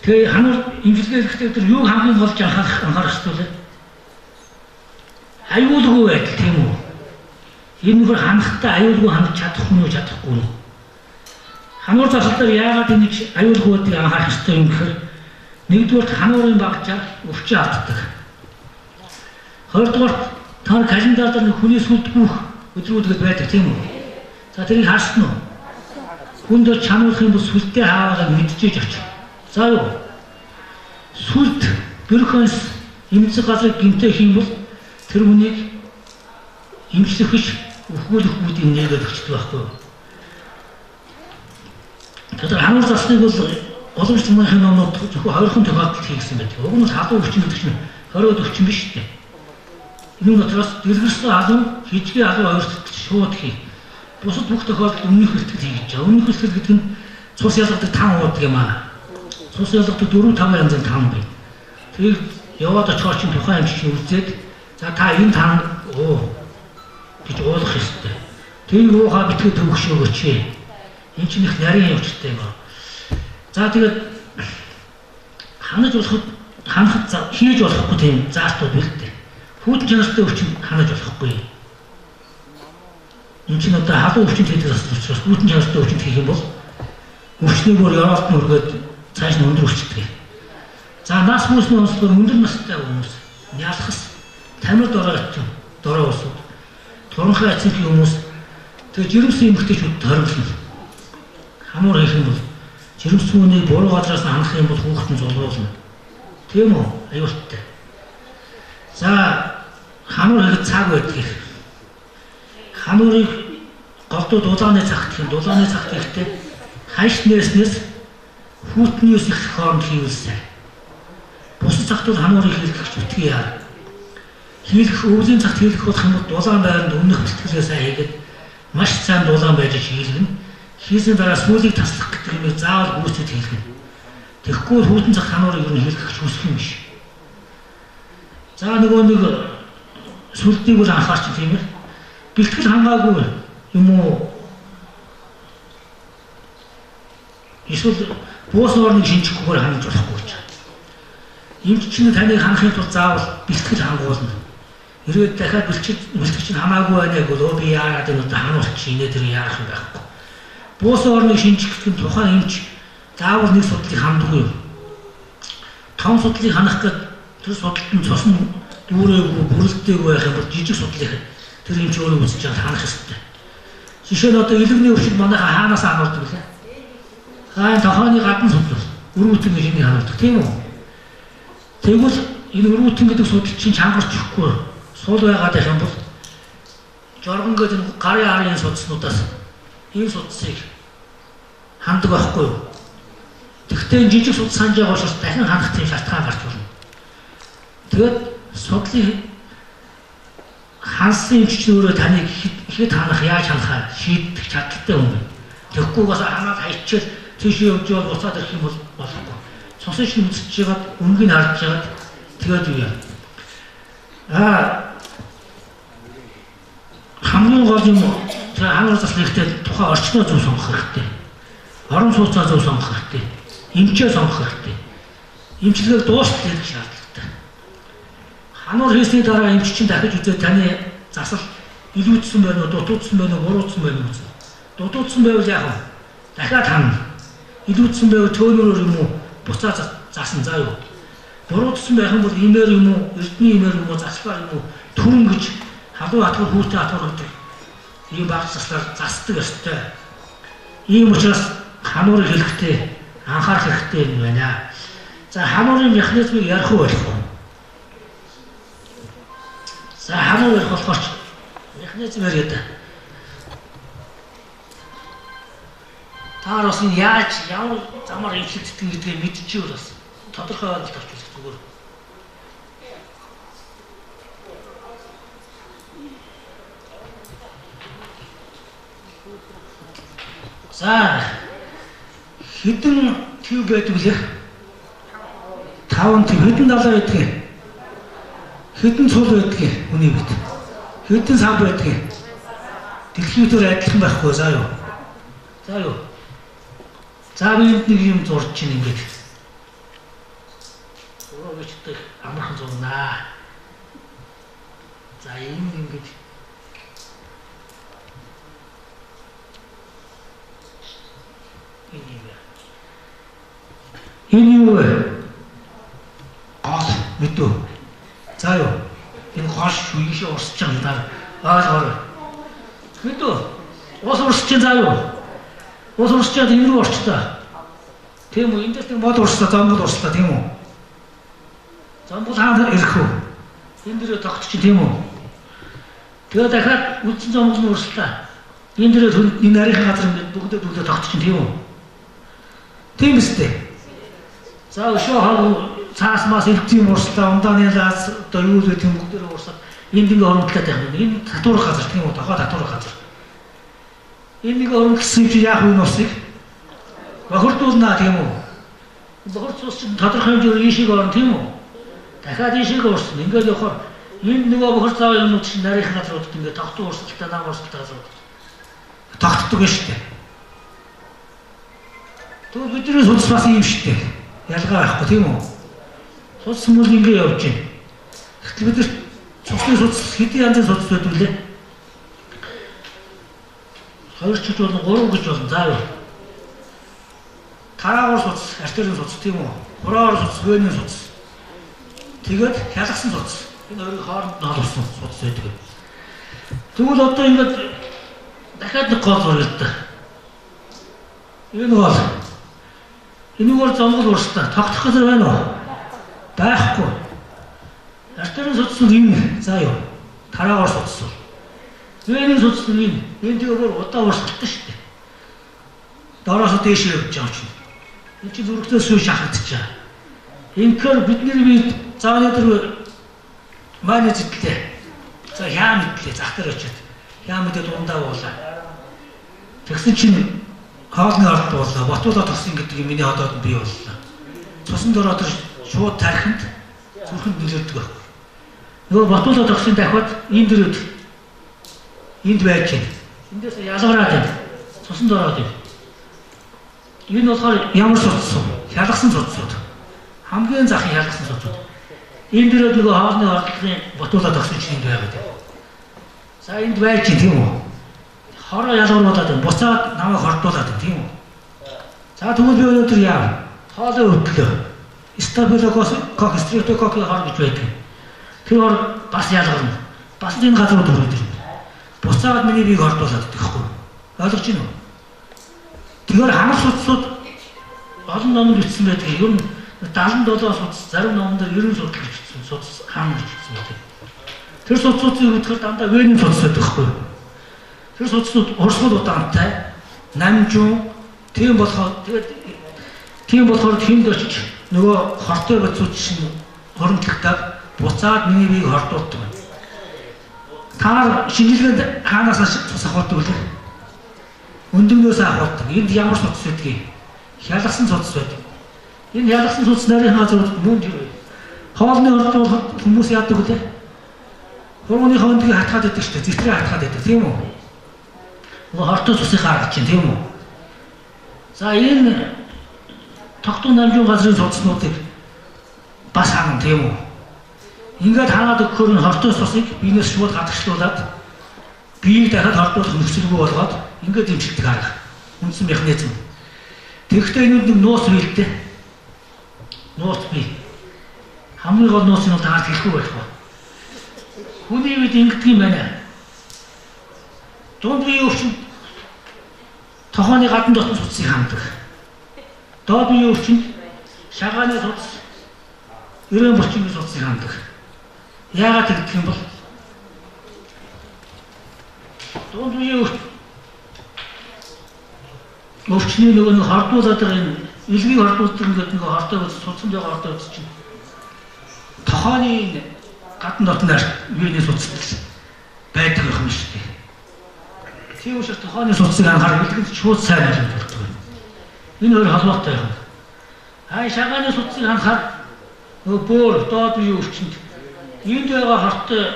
Тэгээ хануур имчилгээ хийхдээ тэр юу хамгийн голж анхаарах хэрэгтэй вэ? Аюулгүй байдал тийм үү? Энэ нөхөр ханахтай аюулгүй хандж чадах хүн уу чадахгүй нь. Хануур засал дээр яагаад энэ аюулгүй байдгийг анхаарах хэрэгтэй юм гэхээр нэгдүгээр хануурын багжаар өвчин алддаг. Хоёрдугаар таар календар дээр хүний сүлд бүх өдрүүдгээд байдаг тийм үү? За тэрийг харсан уу? Хүнд чануулах юм бол сүлдээ хаавал мэдчихэж очих. За юу? Сүлд бюрохоос эмзэг газрыг гэмтэх юм бол тэр хүнийг эмчлэх биш өхгүүлэх үүдийн нээгээд өгчдөг байхгүй юу? Тэгэхээр хануур засныг бол боломж томоохон номнууд зөвхөн хоёрхан тохиолдолд хийгсэн байдаг. Уг нь халуун өвчин гэдэг чинь 20-од өвчин биш үү? Энэ дотроос дэлгэрсэн халуун, хижгийн халуун хоёрт шууд хий. Бусад бүх тохиолдолд өмнөх бэлтгэл хийж байгаа. Өмнөх бэлтгэл гэдэг нь цус ялгадаг 5 уудаг юм аа. Цус ялгадаг 4-5 янзын там бай. Тэрийг яваад очихоор чинь тухайн эмчийг үзээд за та энэ там гэж уулах ёстой. Тэр юугаа битгий төвөгш өгөөч. Энэ чинь их нарийн явцтай юм аа. За тэгээд ханаж болоход ханахад хийж болохгүй тийм заалтууд бэлдээ. Хүүтэн чанартай өвчин ханаж болохгүй. Энэ чинь одоо халуун өвчнөд хийдэг учраас хүүтэн чанартай өвчнөд хийх юм бол өвчнийг өөр яваалт нь өргөд цааш нь өндөр өвчтдөг. За нас хүмүүсний онцлог өндөр настай хүмүүс, нялхас, тамирд дорой усуд, туранхай эцэг хүмүүс тэгээд жирэмсэн эмэгтэйчүүд тойрогдсон. Хамуур хийх юм бол жирэмсүүнийг буруу газраас ханах юм бол хүүхэд нь зулгуулна. Тийм үү? Аюултай. За хамуур хийх цаг байдаг их. Хамуурыг голдуу дулааны цагт хийх. Дулааны цагт хийхдээ хаш нээснээс хүүтнээс их хооронд хийвэл сайн. Бусад цагт бол хамуурыг хийлгэх битгий яа. Хийлгэх өвлийн цагт хийлгэх болох юм бол дулаан байранд өмнөх бэлтгэлээ сайн хийгээд маш сайн дулаан байж хийлгэнэ. Хийсэн дараа сүүлийг таслах гэдэг юм заавал гүйцэд хийлгэнэ. Тэгэхгүй хүүтэн цаг хануурыг ер нь хэлэх хүсэх юм биш. За нөгөө нэг сүлдийг бол анхаарч тийм ээ. Бэлтгэл хангаагүй юм уу? Эсвэл буус орныг шинжихгүйгээр хангаж болохгүй гэж. Эмч чинь таныг хангахын тулд заавал бэлтгэл хангуулна. Хэрвээ дахиад бэлтгэж нь хамаагүй байна гэвэл би яагаад энэ хануулч инээ тэр яах юм байхгүй. Буус орныг шинжих гэх нь тухайн эмч заавал нэг судлыг ханддаг юм. Том судлыг ханах гэдэг тэр судалт нь цусны дүүрээгүй бүрэлдэхүүн байх юм бол жижиг судлыг тэр эмч өөрөө үзэж байгаа ханах хэрэгтэй. Жишээ нь одоо илэгний өвчид манайха хаанаас ануулдаг вэ? Хаан тохооны гадна судлал. Өргөтөн гэж хануулдаг тийм үү? Тэгвэл энэ өргөтөн гэдэг судал чинь чангарч ихгүй сул байгаад байх юм бол жоргон гэдэг гарын арын судалснуудаас энэ судалсыг хандаг байхгүй юу? Тэгвэл жижиг судал санаж байгаа учраас дахин ханах тийм шалтгаан гарч болно. Тэгээд судлыг хансан эмч өөрөө таныг ихэд ханах, яаж ханахаа шийдэх чадaltaй юм байна. Тэгэхгүй бас ханаад хайчил тийшээ явж яваад буцаад ирэх юм бол болохгүй. Цусын шиг үзэж байгаад өнгөний харж байгаад тэгээд юу яа. Хамгийн гол юм тэр ханаар заслахтай тухайн орчноо зөв сонгох хэрэгтэй. Орон сууцаа зөв сонгох хэрэгтэй. Эмчээ сонгох хэрэгтэй. Эмчилгээг дуустал хийх шаардлагатай. Хануур хийсний дараа эмч чинь дахиж үзээд таны засал илүүдсэн байна уу, дутуудсан байна уу, буруутсан байна уу гэсэн. Дутуудсан байвал яах вэ? Дахиад хана. Илүүдсэн байвал төөнөөр юм уу, буцаа заасан заа юу. Буруутсан байх юм бол имээр юм уу, эрдний имээр юм уу, засгаар юм уу, түрэн гэж халуун хатгал хүүтэй хатгал гэдэг. Ийм багц заслаар засдаг ёстой. Ийм учраас хануурыг хэлэхдээ анхаарах хэрэгтэй юм байна. За хануурын механизмыг ярих уу болох уу? За хануур ярих болохоор механизм яриад. Таар бас яаж ямар замаар имчилдэгдэх гэдгийг мэдчихвэл бас тодорхой ойлголт авчих зүгээр. За хэдэн тв байдаг вэ? 5 тв хэдэн далаа байдаг? Хэдэн цул байдаг хүний бид? Хэдэн сав байдаг? Дэлхийн дээр адилхан байхгүй заа юу? За юу? За би нэг юм зурж чинь ингэж. Өөрөөсөө амархан зурнаа. За ийм ингэж. Энэ юу вэ? Гол мэдүү. За юу? Энэ гол шүгийшээ урсч байгаа даа. Мэдүү. Ус урсч заа юу? Ус урсчаад энэ рүү орчлоо. Тийм үү? Энд дээр мод урслаа, замбал урслаа тийм үү? Замбал хаана ирэх вэ? Энэ дээр тогтчих тийм үү? Тэгээд дахиад үлдсэн замбал нь урслаа. Энэ дээр энэ нарийн газар ингээд бүгдээ тогтчих тийм үү? Тийм үстэй. За өшөө хав цаас мас илтийн урслаа, ундааны лаз одоо юу л тийм бүгдээ урсаад энд ингээд оромтлаад байх юм. Энэ татварх газар тийм үү? Тохоо татварх газар. Энэ нэг оромтлсон чи яах вэ нусыг? Бохирдуулнаа тийм үү? Бохирд цус чинь тодорхой хэмжээгээр ийшээ орно тийм үү? Дахиад ийшээ урсна. Ингээд явахаар энэ нөгөө бохирд цаа юмнууд чинь нарийн газруудад ингээд тогтсон урсгалтай, нам урсгалтай газрууд тогтдог шүү дээ. Тэгвэл бидний судас бас юм шүү дээ. Ялгаа байхгүй тийм үү? Судас хүмүүс ингэ явж байна. Гэтэл бид цусны судас хэдийн янзын судас байдаг лээ. 2 ч гэж болно, 3 гэж болно. За юу? Тараагаар судас, артерийн судас тийм үү? Хураагаар судас, вений судас. Тэгээд хялгсан судас. Энэ хоёрын хооронд нь холбосон судас байдаг. Тэгвэл одоо ингээд дахиад нэг гол зураг л да. Энэ бол энэгээр зомгол урстай тогтох газар байна уу? Байхгүй. Артерийн судас нь энэ. За юу? Тараагаар судас. Вений судас нь энэ. Энэ тэгвэл удаа урсгалтай шүү дээ. Доороос дээш явж байгаа ч юм. Энэ чинь зүрхтээ сүү шахагдчих жаа. Инхээр бидний бие зааны дээр маань зэтлээ. За хаа мэдлээ зах дээр очиод. Хаа мэдэд дундаа буулаа. Тэгсэн чинь хоолны орд буулаа. Ботуулаад тагсан гэдэг миний одоод бий боллоо. цусан дороод шууд тархинд зүрхэнд нөлөөлдөг байна. Нөгөө ботуулаад огсын дахиад энд ирээд энд байж байна. Эндээс ялгараад байна. Цусан дороод байна. Энэ болохоор ямар судсуу? Хялгасан судсууд. Хамгийн захын хялгасан судсууд. Энд ирээд нөгөө хоолны ордлын ботуулаад огсон чинь энд байгаад байна. За энд байж тийм үү? Хороо ялгаруулаад байна. Буцаад намайг хордуулаад байна тийм үү? За тэгвэл би өнөөдөр яав? Хоолой өдлөө. Стафилококкийн хор гэж байдаг. Тэр хор бас ялгарна. Бас энэ газар руу төрөд ирнэ. Буцаад миний биеийг хордуулаад гэхгүй. Ойлгож байна уу? Тэгэхээр ханах судсууд олон номонд бичсэн байдаг. Ер нь 77 судс, зарим номонд 90 судал бичсэн. Судс хаана бичсэн байдаг. Тэр судсуудын үтгэл дандаа венийн судс байдаг байхгүй юу? Тэр судсууд урсгал удаантай, намжуун, тийм болохоор тэнд очиж нөгөө хортой бацууд чинь хоромтлагтаад буцаад миний биеийг хордуулдаг. Та шинжилгээнд хаанаас цус авахдаг вэ? Өндөгнөөс авахдаг. Энд ямар судас байдгийг хялгасан судас байдаг. Энэ хялгасан судас нарийн газар мөн тэр хоолны ордуулахад хүмүүс яадаг үлээ? Хурууны хондгийг хатгаад байдаг шүү дээ. Зэтрээ хатгаад байдаг тийм үү? Нөгөө хортой цусыг гаргаж чинь тийм үү? За энэ тогтун намжуун газрын судснуудыг бас хангана тийм үү? Ингээд ханаад өгөхөөр нь хортой цусыг биенээс шууд гадагшлуулад биеийг дахиад хордуулах нөхцөлгүй болгоод ингээд дэмжигдэг арга. Үндсэн механизм. Тэгэхдээ энэ нэг нууц биелдэг. Нууц бий. Хамгийн гол нууц нь бол таарч хэлэхгүй байх ба. Хүний үед ингэдэг юм байна. Дунд биеийн өвчин тохооны гадна дотор судсыг ханддаг. Доод биеийн өвчин шагааны судас, өрөө булчингийн судсыг ханддаг. Яагаад тэгдэг юм бол дунд биеийн өвчний нөгөө хордуулаад байгаа энэ илгийг хордуулдаг гэдэг нөгөө хортой үз судсан байгаа хортой үз чинь тохооны гадна дотноор биений судас байдаг юм шүү дээ. Тийм учраас тохооны судсыг анхаарал илгэнд шууд сайн болж болдог. Энэ хоёр холбоотой юм. Шагааны судсыг анхаар нөгөө бөөр доод биеийн өвчнөд энд байгаа хортой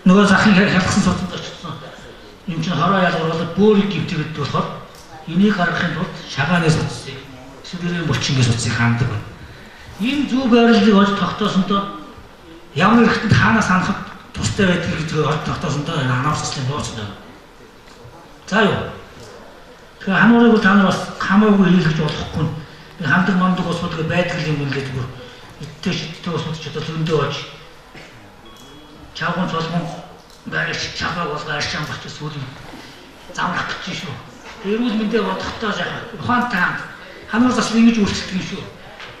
нөгөө захын хялгсан судсанд очсон юм чинь хороо ялгаруулаад бөөрийг гівтэйгэд болохоор энийг гаргахын тулд шагааны судсыг эсвэл булчингийн судсыг ханддаг. Энэ зөв байрлалыг олж тогтоосондоо ямар ихтэнд хаанаас хандах тустай байдгийг зөв тогтоосондоо анаавсчлын нууц байна. За юу. Тэгэхээр хамуурыг та нар бас хамаагүй хийлгэж болохгүй. Би хамдаг мамдаг усуудыг байдаг юм ингээд бүр идтэй шидтэй усууд ч одоо зөндөө очиж чавган цолгон байрч чаваа болгож чам бач сүүл замрах гэж шүү. Эрүүл мэндэ бодохдоо яах ухаантай хамуур заслыг ингэж үйлчлдэг юм шүү.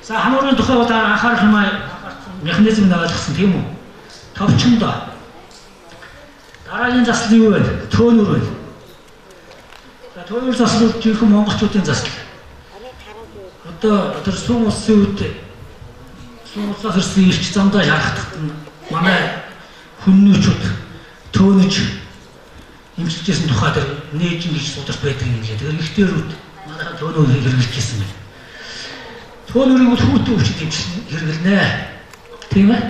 За хамуурын тухай удаа анхаарах юм механизм наваалгасан тийм үү? Товчондоо. Дараагийн засал юу вэ? Төөнөр вэ? За төөнөр засал жинхэнэ монголчуудын засал. Одоо тэр сум улсын үед сум улсаас ирсэн ирч замдаа шахахад манай хүннүүчүүд төөнөж имчилжсэн тухай дээр нээж ингэж сударч байдаг юм лээ. Тэр ихтэрүүд манайхан төөнөөр хэрэгжилжсэн байна. Төөнөрийг бол хүүтэн өвчид имчилсэн хэрэглэнэ. Тийм ээ?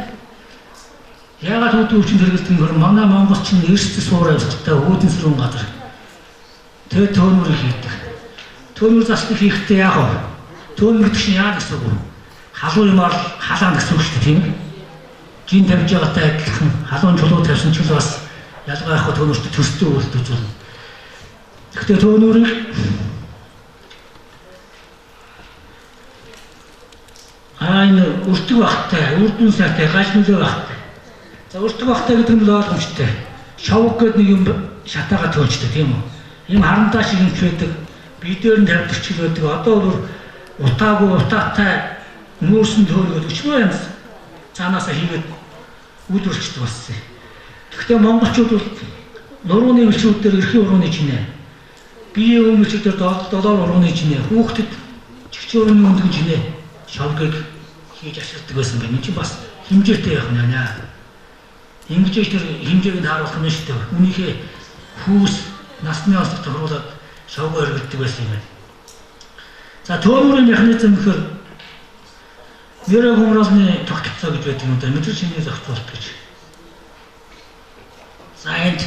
Яагаад хүүтэн өвчид хэрэглэдэг юм бэ? Манай монголчин эрсдэл суурай явцтай үүдэн сэрүүн газар. Тэгээ төөнөрийг хийдэг. Төөнөр засныг хийхдээ яах вэ? Төөнөр гэдэг чинь яа гэсэн үг вэ? Халуун юмар халаан гэсэн үг шүү дээ, тийм ээ? Жин тавьж байгаатай адилхан халуун чулуу тавьсан ч бас ялгаа явах төөнөрт төстэй үйлдэж болно. Гэхдээ төөнөрийг энэ өртөг багтай, үрдүн сайтай, гаж нөлөө багтай. За өртөг багтай гэдэг нь ойлгомжтой. Шовг гэдэг нэг юм шатаага төөнчтэй тийм үү? Ийм харандаа шиг юм байдаг. Бидээр нь тавьдаг ч байдаг. Одоо бүр утаагүй утаатай нүүрсэн төөнөд өчмөө юм. Цаанаасаа хийгээд үл өрчдөг болсон. Гэхдээ монголчууд бол нурууны мэлчүүд дээр эрхийн урууны чинээ. Биеийн өмөлчүүд дээр долоор урууны чинээ. Хүүхдэд чигчүүрийн өндөг чинээ. Шовгийг хийж ашигладаг байсан байна. Энд чинь бас хэмжээтэй явах нь аа. Ингэж тэр хэмжээг нь харуулах нь шүү дээ. Үнийхээ хүүс насны онцлог тохируулаад шовгоо өргөддөг байсан юм байна. За төөнөрийн механизм гэхээр нэрээ хүмүүрэлний тогтолцоо гэж байдаг юм да. Мэдрэл шинжээ зохицуулалт гэж. За энд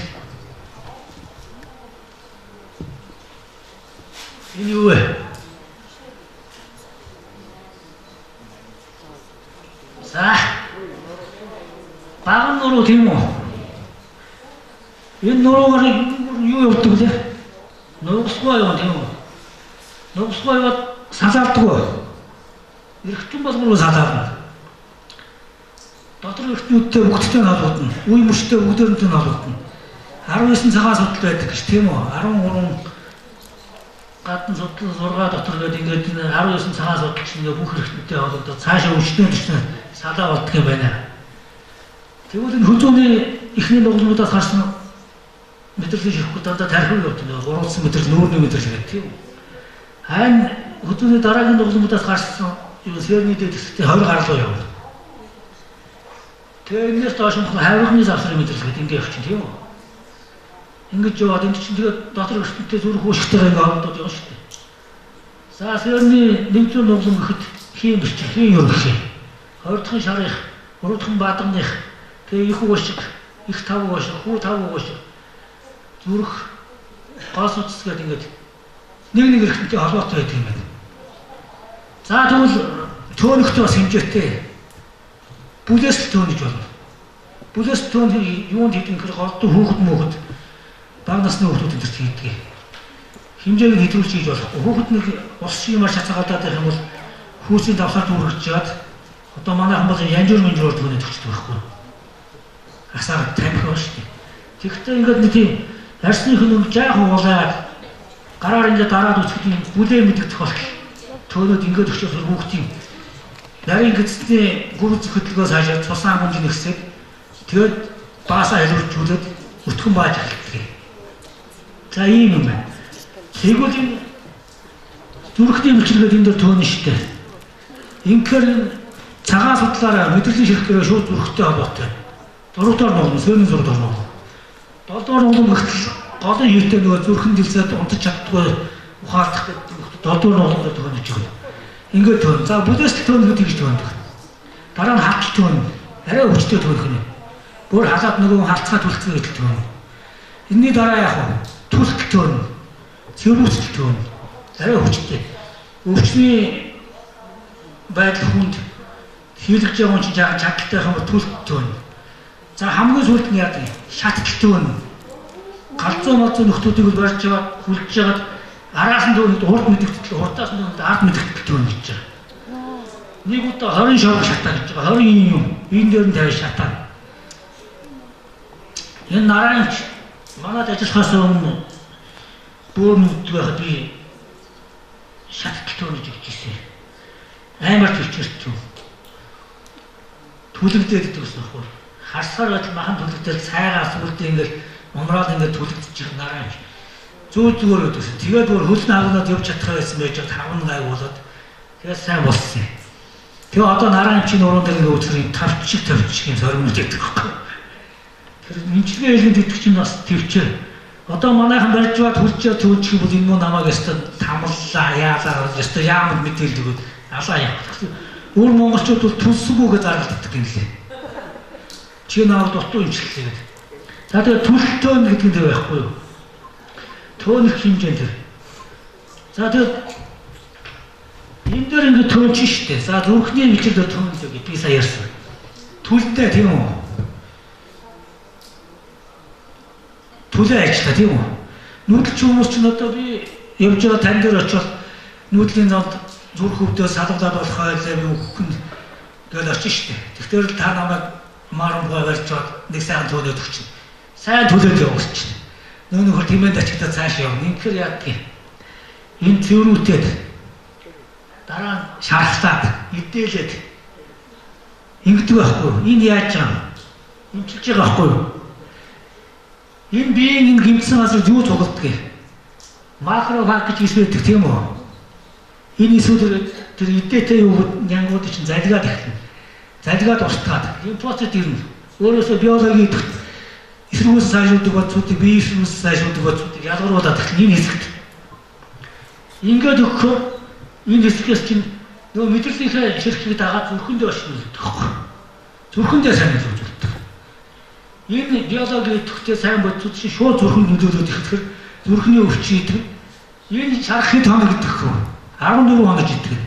энэ юу вэ? За баган нуруу тийм үү? Энэ нуруугаар юу явуулдаг вэ? Нугсгүй юм тийм үү? Нугсгүй яваад салаалдаггүй. Эрэгтэн болгоно салаална. Дотор эрэгтнүүдтэй бүгдтэй халуудна. Үе мөчтэй бүгдээрнтэй халуудна. 19 цагаан судал байдаг гэж тийм үү? 13 гадна судал 6 дотор гэдэг ингээд 19 цагаан судал чинь бүх эрэгтнүүдтэй халуудаад цаашаа өвчтөн төчнө салаа болдго юм байна. Тэгвэл энэ хөлзөөний ихний дугуйлуудаас харсан мэдрэлийн ширхгүүд дандаа тархив явдаг. Гурвалсан мэдрэл, нүүрний мэдрэл гэдэг тийм үү? Хайн хөлзөөний дараагийн дугуйлуудаас гарсан юу сэрний дэд хэсэгтээ 20 гаруй явна. Тэгээ энэс доош нь хайрхны завсрын мэдрэл гэдэг ингэ явчих тийм үү? Ингэж яваад энэ чинь тэгээд дотор өртөнтэй зүрх уушгтайгаа ингэ оролдоод явна шүү дээ. За сэрний нэгдүгээр дугуйл гэхэд хийн бичиг, хийн ерөнхий. Хоёр дахь шарих, гурав дахь баатарных, тэгээ их уушиг, их тав уушиг, хүү тав уушиг. Зүрх гол утас гэдэг ингэж нэг эрхтэнтэй холбоотой байдаг юм байна. За тэгвэл төөнөгт бас хэмжээтэй бүлэс төөн гэж байна. Бүлэс төөн юунд хийдэг гэхээр голдуу хүүхэд мөхөд бага насны хүүхдүүд энэ хийдэг. Хэмжээг хэтрүүлж хийж болохгүй. Хүүхэд нэг ус шимаар шацаагаад байх юм бол хүүсийн давсаар дүүргэж чад одоо манайхан бол янжуур төөнөд өгчдөг байхгүй. Асаар тамхи ба шүү дээ. Тэгэхдээ ингээд нэг тийм арсны хүн жаахан уулаад гараар ингээд дараад үсгэдэг бүлээ мэддэг тохиолдол. Төөнөд ингээд өчөөс хүүхдийн нарийн гэцний гүрц хөдөлгөөс хашаад цусан хэмжээ нэгсээд тэгээд баасаа хэлүүлжүүлээд өтгөн бааж эхэлдэг. За ийм юм байна. Тэгвэл энэ зүрхний мөчлөгөд энэ дөр төөнө шүү дээ. Инхээр цагаан судлаараа мэдрэлийн ширхгээрээ шууд зүрхтэй холбоотой. Дөрөвдүгээр нугал, сөрний зураг дөрвөн. Долдугаар нугал гэтэл голын хийтэй нөгөө зүрхэн дэлсээд унтаж чаддгүй ухаалдах гэдэг долдугаар нугал төөнөж өгнө. Ингээд төөн. За бүлэс төөн гэдэг гэж төөндөг. Дараа нь хатал төөн. Арай өвчтөй төөнөх нь. Бүр халаад нөгөө халцгаа түлхэх гэдэг төөн. Энийний дараа яг түлх төөн. Цэврүүцэл төөн. Арай өвчтөй. Өвчний байдал хүнд хийлгэж байгаа юм чинь чадaltaй юм түлх төөн. За хамгийн сүүлд нь яадаг? Шатал төөн. Галзуу малзуу нөхдүүдийг барьж яваад хүлж яагаад араас нь төөнөд урд мэдэгдэл, урдаас нь ард мэдэгдэл төөн гэж байгаа. Нэг удаа 20 шавар шатаа гэж байгаа. 20 юм. Энэ дээр нь тавь шатаа. Энэ нарийнч манад ажиллахаас өмнө бүр нүдг байхад би шатал төөн гэж хэлжсэн. Амар төвчөрч. Түлэгдээд гэдэг үсэн аахгүй. Харсаар байтал махан түлэгдэл цайгаас үлдээ ингээд умраад ингээд түлэгдэж их нарийнч. Зүгээр өдөөс. Тэгээд бүр хөлн агнаад явж чадах байсан байж таван гай болоод тэгээд сайн болсон. Тэгээ одоо нарийн чинь уран дээр ингээ үзэх тавчиг юм соргимж гэдэг байхгүй. Тэр мэнчгийн хэлэнд идэх чинь бас төвчөө. Одоо манайхан барьж бат хөлчөө төвчих бол энэ муу намайг өстө тамллаа яалаа өстө яамд мэдээлдэг өгд алаа яа. Өөр монголчууд бол түлсгүйгээ зарлагддаг юм лээ. Чи наад дутуу имчилээ гэдэг. За тэгээд түлхтөөн гэдэг нь байхгүй юу? Төөнөх хэмжээнд. За тэгээд энэ дээр ингээд төөнч шүү дээ. За зүрхний мэдлэл төөн л гэж би сая ярьсан. Түлтэй тийм үү? Түлээ ажиллаа тийм үү? Нүүдэлч хүмүүс ч одоо би явж байгаа тань дээр очивол нүүдлийн зам зүрх өвдөөс салгалаад болох байлаа юу гэх нь гээд очиж шүү дээ. Тэгэхээр та намайг марамгаа барьж чад нэг сайн төөнөд өгч. Сайн төлөөд явуулчих. Нүүнийхөр тэмээнд ачигдаа цааш явна. Инхээр яадгийг энэ цэврүүтээд дараа нь шархтаад идээлээд ингэдэг байхгүй. Энэ яаж юм? Имчилж байгаа байхгүй юу? Энэ биеийн энэ гимтсэн асар юу цугладаг? Макрофаг гэж хэлдэг тийм үү? Энэ эсвэл тэр идээтэй юу нянгууд чинь залгаад эхэлнэ. Залгаад устгаад лимфоцит ирнэ. Өөрөөсөө биологийн эсрүүс сайжруулдаг бодцуудыг бие эсрүүс сайжруулдаг бодцуудыг ялгаруулад эхлэн энэ хэсэгт. Ингээд өгөхөөр энэ хэсгээс чинь нөгөө мэдрэлийнхээ ширхгийг дагаад зүрхэндээ очно гэдэг байхгүй. Зүрхэндээ сайн нөлөөлдөг. Энэ биологи идэвхтэй сайн бодцод чинь шууд зүрхэнд нөлөөлөд ихэхээр зүрхний өвчин идэг. Энэ шарахын хоног гэдэг хөө 14 хоног идэг.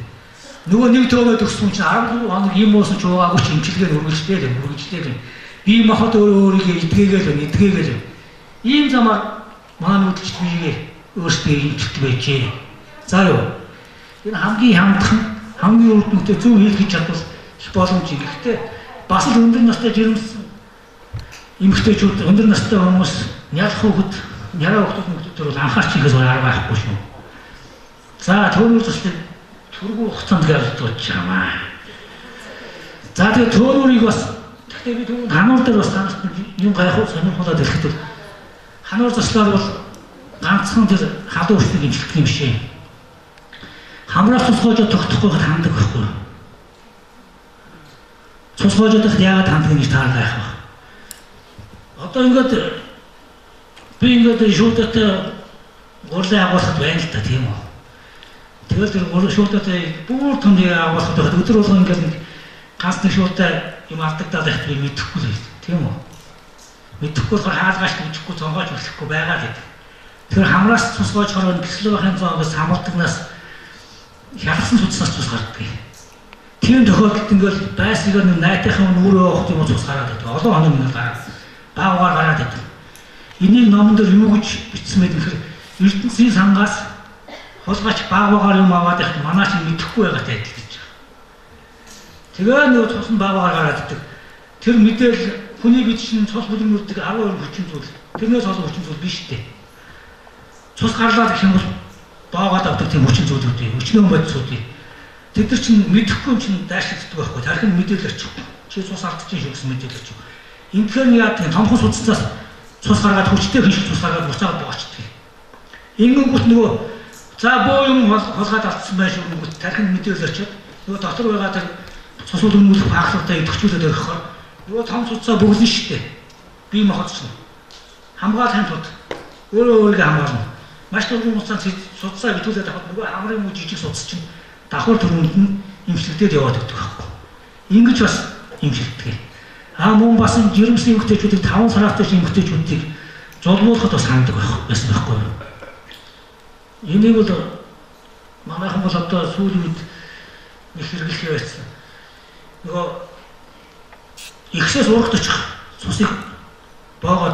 Нөгөө нэг төвөд өгсөн чинь 14 хоног юм уусан ч уугаагүй ч имчилгээр үргэлжлээд бие махбод өөрийгөө эдгээгээл ийм замаар маань үдчихэд биегээ өөртөө имчилдэг байжээ. За юу. Энэ хамгийн хямдхан хамгийн урд нүдтэй зөв хийх гэж чадвал их боломжтой. Гэхдээ бас л өндөр настай жирэмсэн эмэгтэйчүүд өндөр настай хүмүүс нялх хүүхэд яраа хүүхдүүд бол анхаарч ихээс арга байхгүй шүү. За төөнүүр төслийг түргүү хугацаанд гаргаж чамаа. За тэгээ төөнүүрийг бас гэхдээ би түрүү хануур дээр бас танарт юм гайхуу сонирхолтой хэлэхэд хануур заслаар бол ганцхан тэр халуун өвчнийг имчилдэг юм шээ. Хамраас цусгоожоо тогтохгүй ханддаг байхгүй. Цусгоожоодох яагаад ханддаг гэж таарах байх. Одоо ингээд би ингээд шуудатай гурлаа агуулхад байна л та тийм үү. Тэгэл тэр шуудатай бүр том агуулхад байхад өдөр болгон ингээд ганц нэг шуудатай юм алдагдаад байх би мэдэхгүй л тийм үү. Мэдэхгүй болохоор хаалгаач хүчихгүй цонгоож өсөхгүй байгаа гэдэг. Тэр хамраас цусгоож хорон гислүү байхын цонгоос хамардагнаас хялгсан цуцсаас цус гардаг. Тийм тохиолдолд ингээл байсныгаар найтайхан нүрээ авах юм цус гараад байдаг. Олон хоног ингээл гараад баагаар гараад байдаг. Энийг номон дээр юу гэж бичсэн мэт гэхээр ертөнцийн сангаас хулгайч баагаар юм аваад ихт манай чинь мэдэхгүй байгаатай адил гэж. Тэгээ нөгөө цус нь баагаар гараад байдаг. Тэр мэдээлэл хүний бид чинь цус бүлгэрдэг 12 хүчин зүйл. Тэрнээс олон хүчин зүйл биш дээ. Цус гарлаад гэх юм бол баагаад авдаг тийм хүчин зүйлүүд үү? Өчнөө бодисуудыг. Тэд нар чинь мэдэхгүй юм чинь дайшигддаг байхгүй. Тархин мэдээлэл очих. Чи цус алдчих шүү гэсэн мэдээлэл очих. Инхээр яа тийм томхон судалцаас цус гаргаад хүчтэй хинш цус гаргаад буцаад боочдөг. Ингэнгүүт нөгөө за боо юм холгаад алдсан байх шүү гэнэ тархин мэдээлэл очиод нөгөө дотор байгаа тэр цус үлгэмүүлэх фактортай идэвхжүүлээд өгөхөөр нөгөө том цуцаа бүглэн штэ. Бие махбод чинь хамгаалахын тулд өөрийгөө хамгаална. Маш түргэн хугацаанд судалгаа битүүлээд авахд нөгөө хамрын муу жижиг судас чинь давхар төрөнд нь имчилдээд яваад өгдөг байхгүй. Ингэж бас имчилдэг. Мөн бас жирэмсэн эмэгтэйчүүдийг 5 сараатай эмэгтэйчүүдийг зулмуулахад бас ханддаг байсан байхгүй юу. Энийг бол манайхан бол одоо сүүлийн үед нэг хэрэглэх байсан. Нөгөө ихсээс урагт очих цусыг боогоо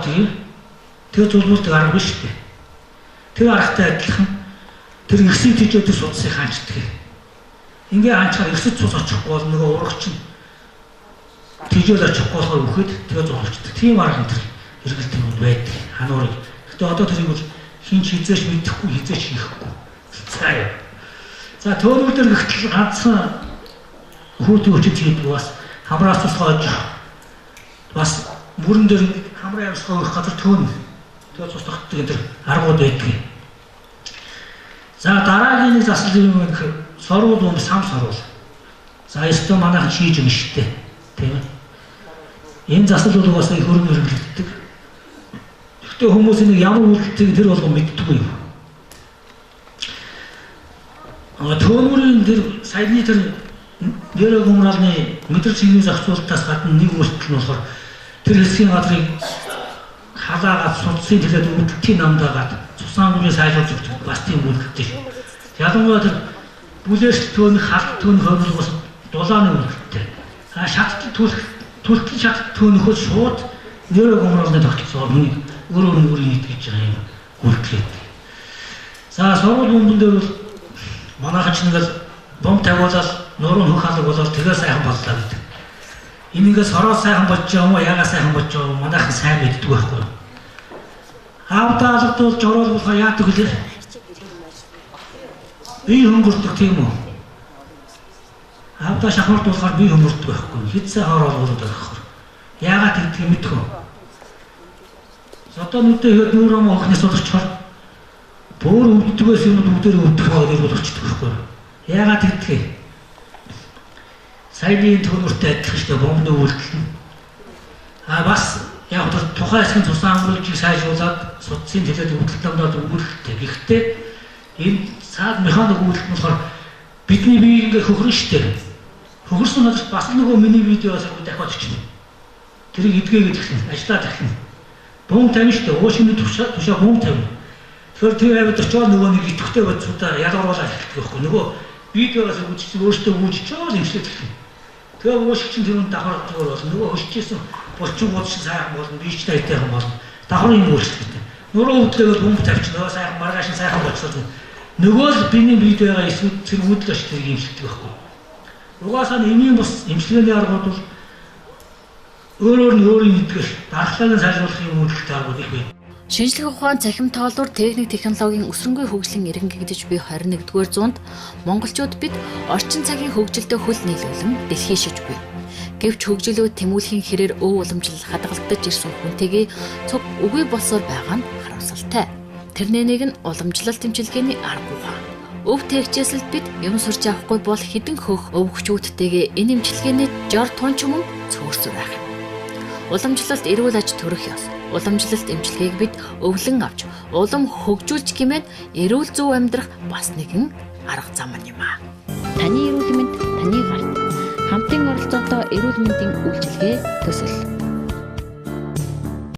тэгээ зулмуулдаг арга биш үү? Тэр аргатай адилхан тэр ихсийг тийжөөд судсыг хаанчдаг. Ингээ хаанчаар ихсэд цус очихгүй бол нөгөө урагч нь тийжөөд очихгүй болохоор үхэд тэгээ зулмуулчдаг. Тийм арга энэ хэрэгэлдэг юм байдаг. Хануурыг. Гэтэ одоо тэрийг бол хин ч хизээш мэдэхгүй хизээч хийхгүй. За төөнүүр дээр гэтэл ганцхан хүүтэн өчөж хийдэг бас хамраас цусгоож бас мөрөн дээр хамрын амьсгал өгөх газар төөн тэгээ цус тогтдог энэ аргууд байдаг. За дараагийн нэг засал юм гэхээр сорвол бомб сам сорвол. За ёстой манайхан хийж өгнө шүү дээ. Тийм ээ. Энэ засал бол бас их хөрөнгө хэрэглэгддэг. Гэхдээ хүмүүс нэг ямар үйлдэлийг тэр болгон мэддэггүй юм. Төөнүүрийн тэр саяны тэр нэрэ гумраалны мэдрэл чиглэлийн зохицуулалтаас гадна нэг үйлдэл нь болохоор тэр хэсгийн газрыг халаагаад судсын төлөөд үйлдэлтийн намдаагаад цусаангүйн сайлуулж өгдөг бас тийм үйлдэлтэй. Ялангуяа тэр бүлээс төөнөх халт төөнөх хөвөл бас дулааны үйлдэлтэй. Шатт түлхэл шатт төөнөхөд шууд нэрэ гумраалны тогтолцоо миний өөрөө нийт гэж байгаа юм үйлдэл. За сургууль бомбон дээр бол манайхан ч нэгэл бомб тавиулаад нуруу хөх халаг болоод тэгээ сайхан боллоо гэдэг. Энийгээс хороо сайхан болж байгаа юм уу, ягаа сайхан болж байгаа юм манайхан сайн мэддэг байхгүй. Хаавдаалт бол жороол болохоо яадаг вэ? Бие хөнгөрдөг тийм үү? Хаавдаа шахмарт болохоор бие хөнгөрдөг байхгүй. Хитсээ хороо болоод байгаа байхгүй. Яагаад гэдгийг мэдэх үү? Одоо нүдээ хэд нүрөө мохнос болчихоор бүр өвддгөөс юм бүгдээр өвдөх байгаа бол болчихдог байхгүй. Яагаад гэдгийг саяны төгөөртэй адилхан шүү дээ бомбны үйлдэл нь. Бас яг тухайн хэсгийн цусан амруулжийг сайжруулад судсын төлөөд үйлдэл намдаад өгүүлэхтэй. Гэхдээ энэ цаад механик үйлдэл нь болохоор бидний биеийг ингээ хөхрөн штэ. Хөхөрсөн надад бас нөгөө миний видеоос дахиад очно. Тэрийг эдгээгээд гисэн, ажиллаад гисэн. Бум тавина штэ, уушины тушаа бум тавина. Тэгэхээр тэр аваад очоод нөгөө нэг идэвхтэй бодсуудаа ялгаруулаад эхэлдэг байхгүй. Нөгөө видеоос үзчихсэн өөртөө үүсчээд имслээд гисэн. Тэгээ уушигч тэр нь давхар зүгээр болно. Нөгөө хөшчихсэн булчингууд шиг сайхан болно, бич тайтайхан болно. Давхар юм өөрчлөлттэй. Нуруу хөдлөөд бум тавьчихнаа сайхан маргааш сайхан болчихсон. Нөгөө л биний видеогаа эсвэл зэрэг үүдгэж тэр имслдэг байхгүй. Угаасаа эмийн бус имчилгээний аргууд бол өөрөөр нь өөрийн мэдгэл дархлаагийн сайжруулах юм үйлдэлтэй аргууд их байна. Шинжлэх ухаан, цахим тоолуур, техник, технологийн өсрөнгүй хөгжлийн иргэнгэгдэж буй 21-р зуунд монголчууд бид орчин цагийн хөгжилтэй хөл нийлүүлэн дэлхий шиж буй. Гэвч хөгжлөө тэмүүлэхийн хэрээр өв уламжлал хадгалагдаж ирсэн хүнтэйгээ цуг үгүй болсоор байгаа нь харамсалтай. Тэрнээнийг нь уламжлалт тэмчилгээний арга ухаан. Өв тэгчээсэлд бид юм сурч авахгүй бол хідэн хөх өвгчүүдтэйгээ энэ имчилгээний жор тунч мөн цөөрсөр байх юм. Уламжлалт эрүүл аж төрөх ёс. Уламжлалт эмчилгээг бид өвлөн авч улам хөгжүүлж гэмээр эрүүл зөв амьдрах бас нэгэн арга зам юм аа. Таны эрүүл мэнд таны гарт хамтын оролцоотой эрүүл мэндийн үйлчилгээ төсөл.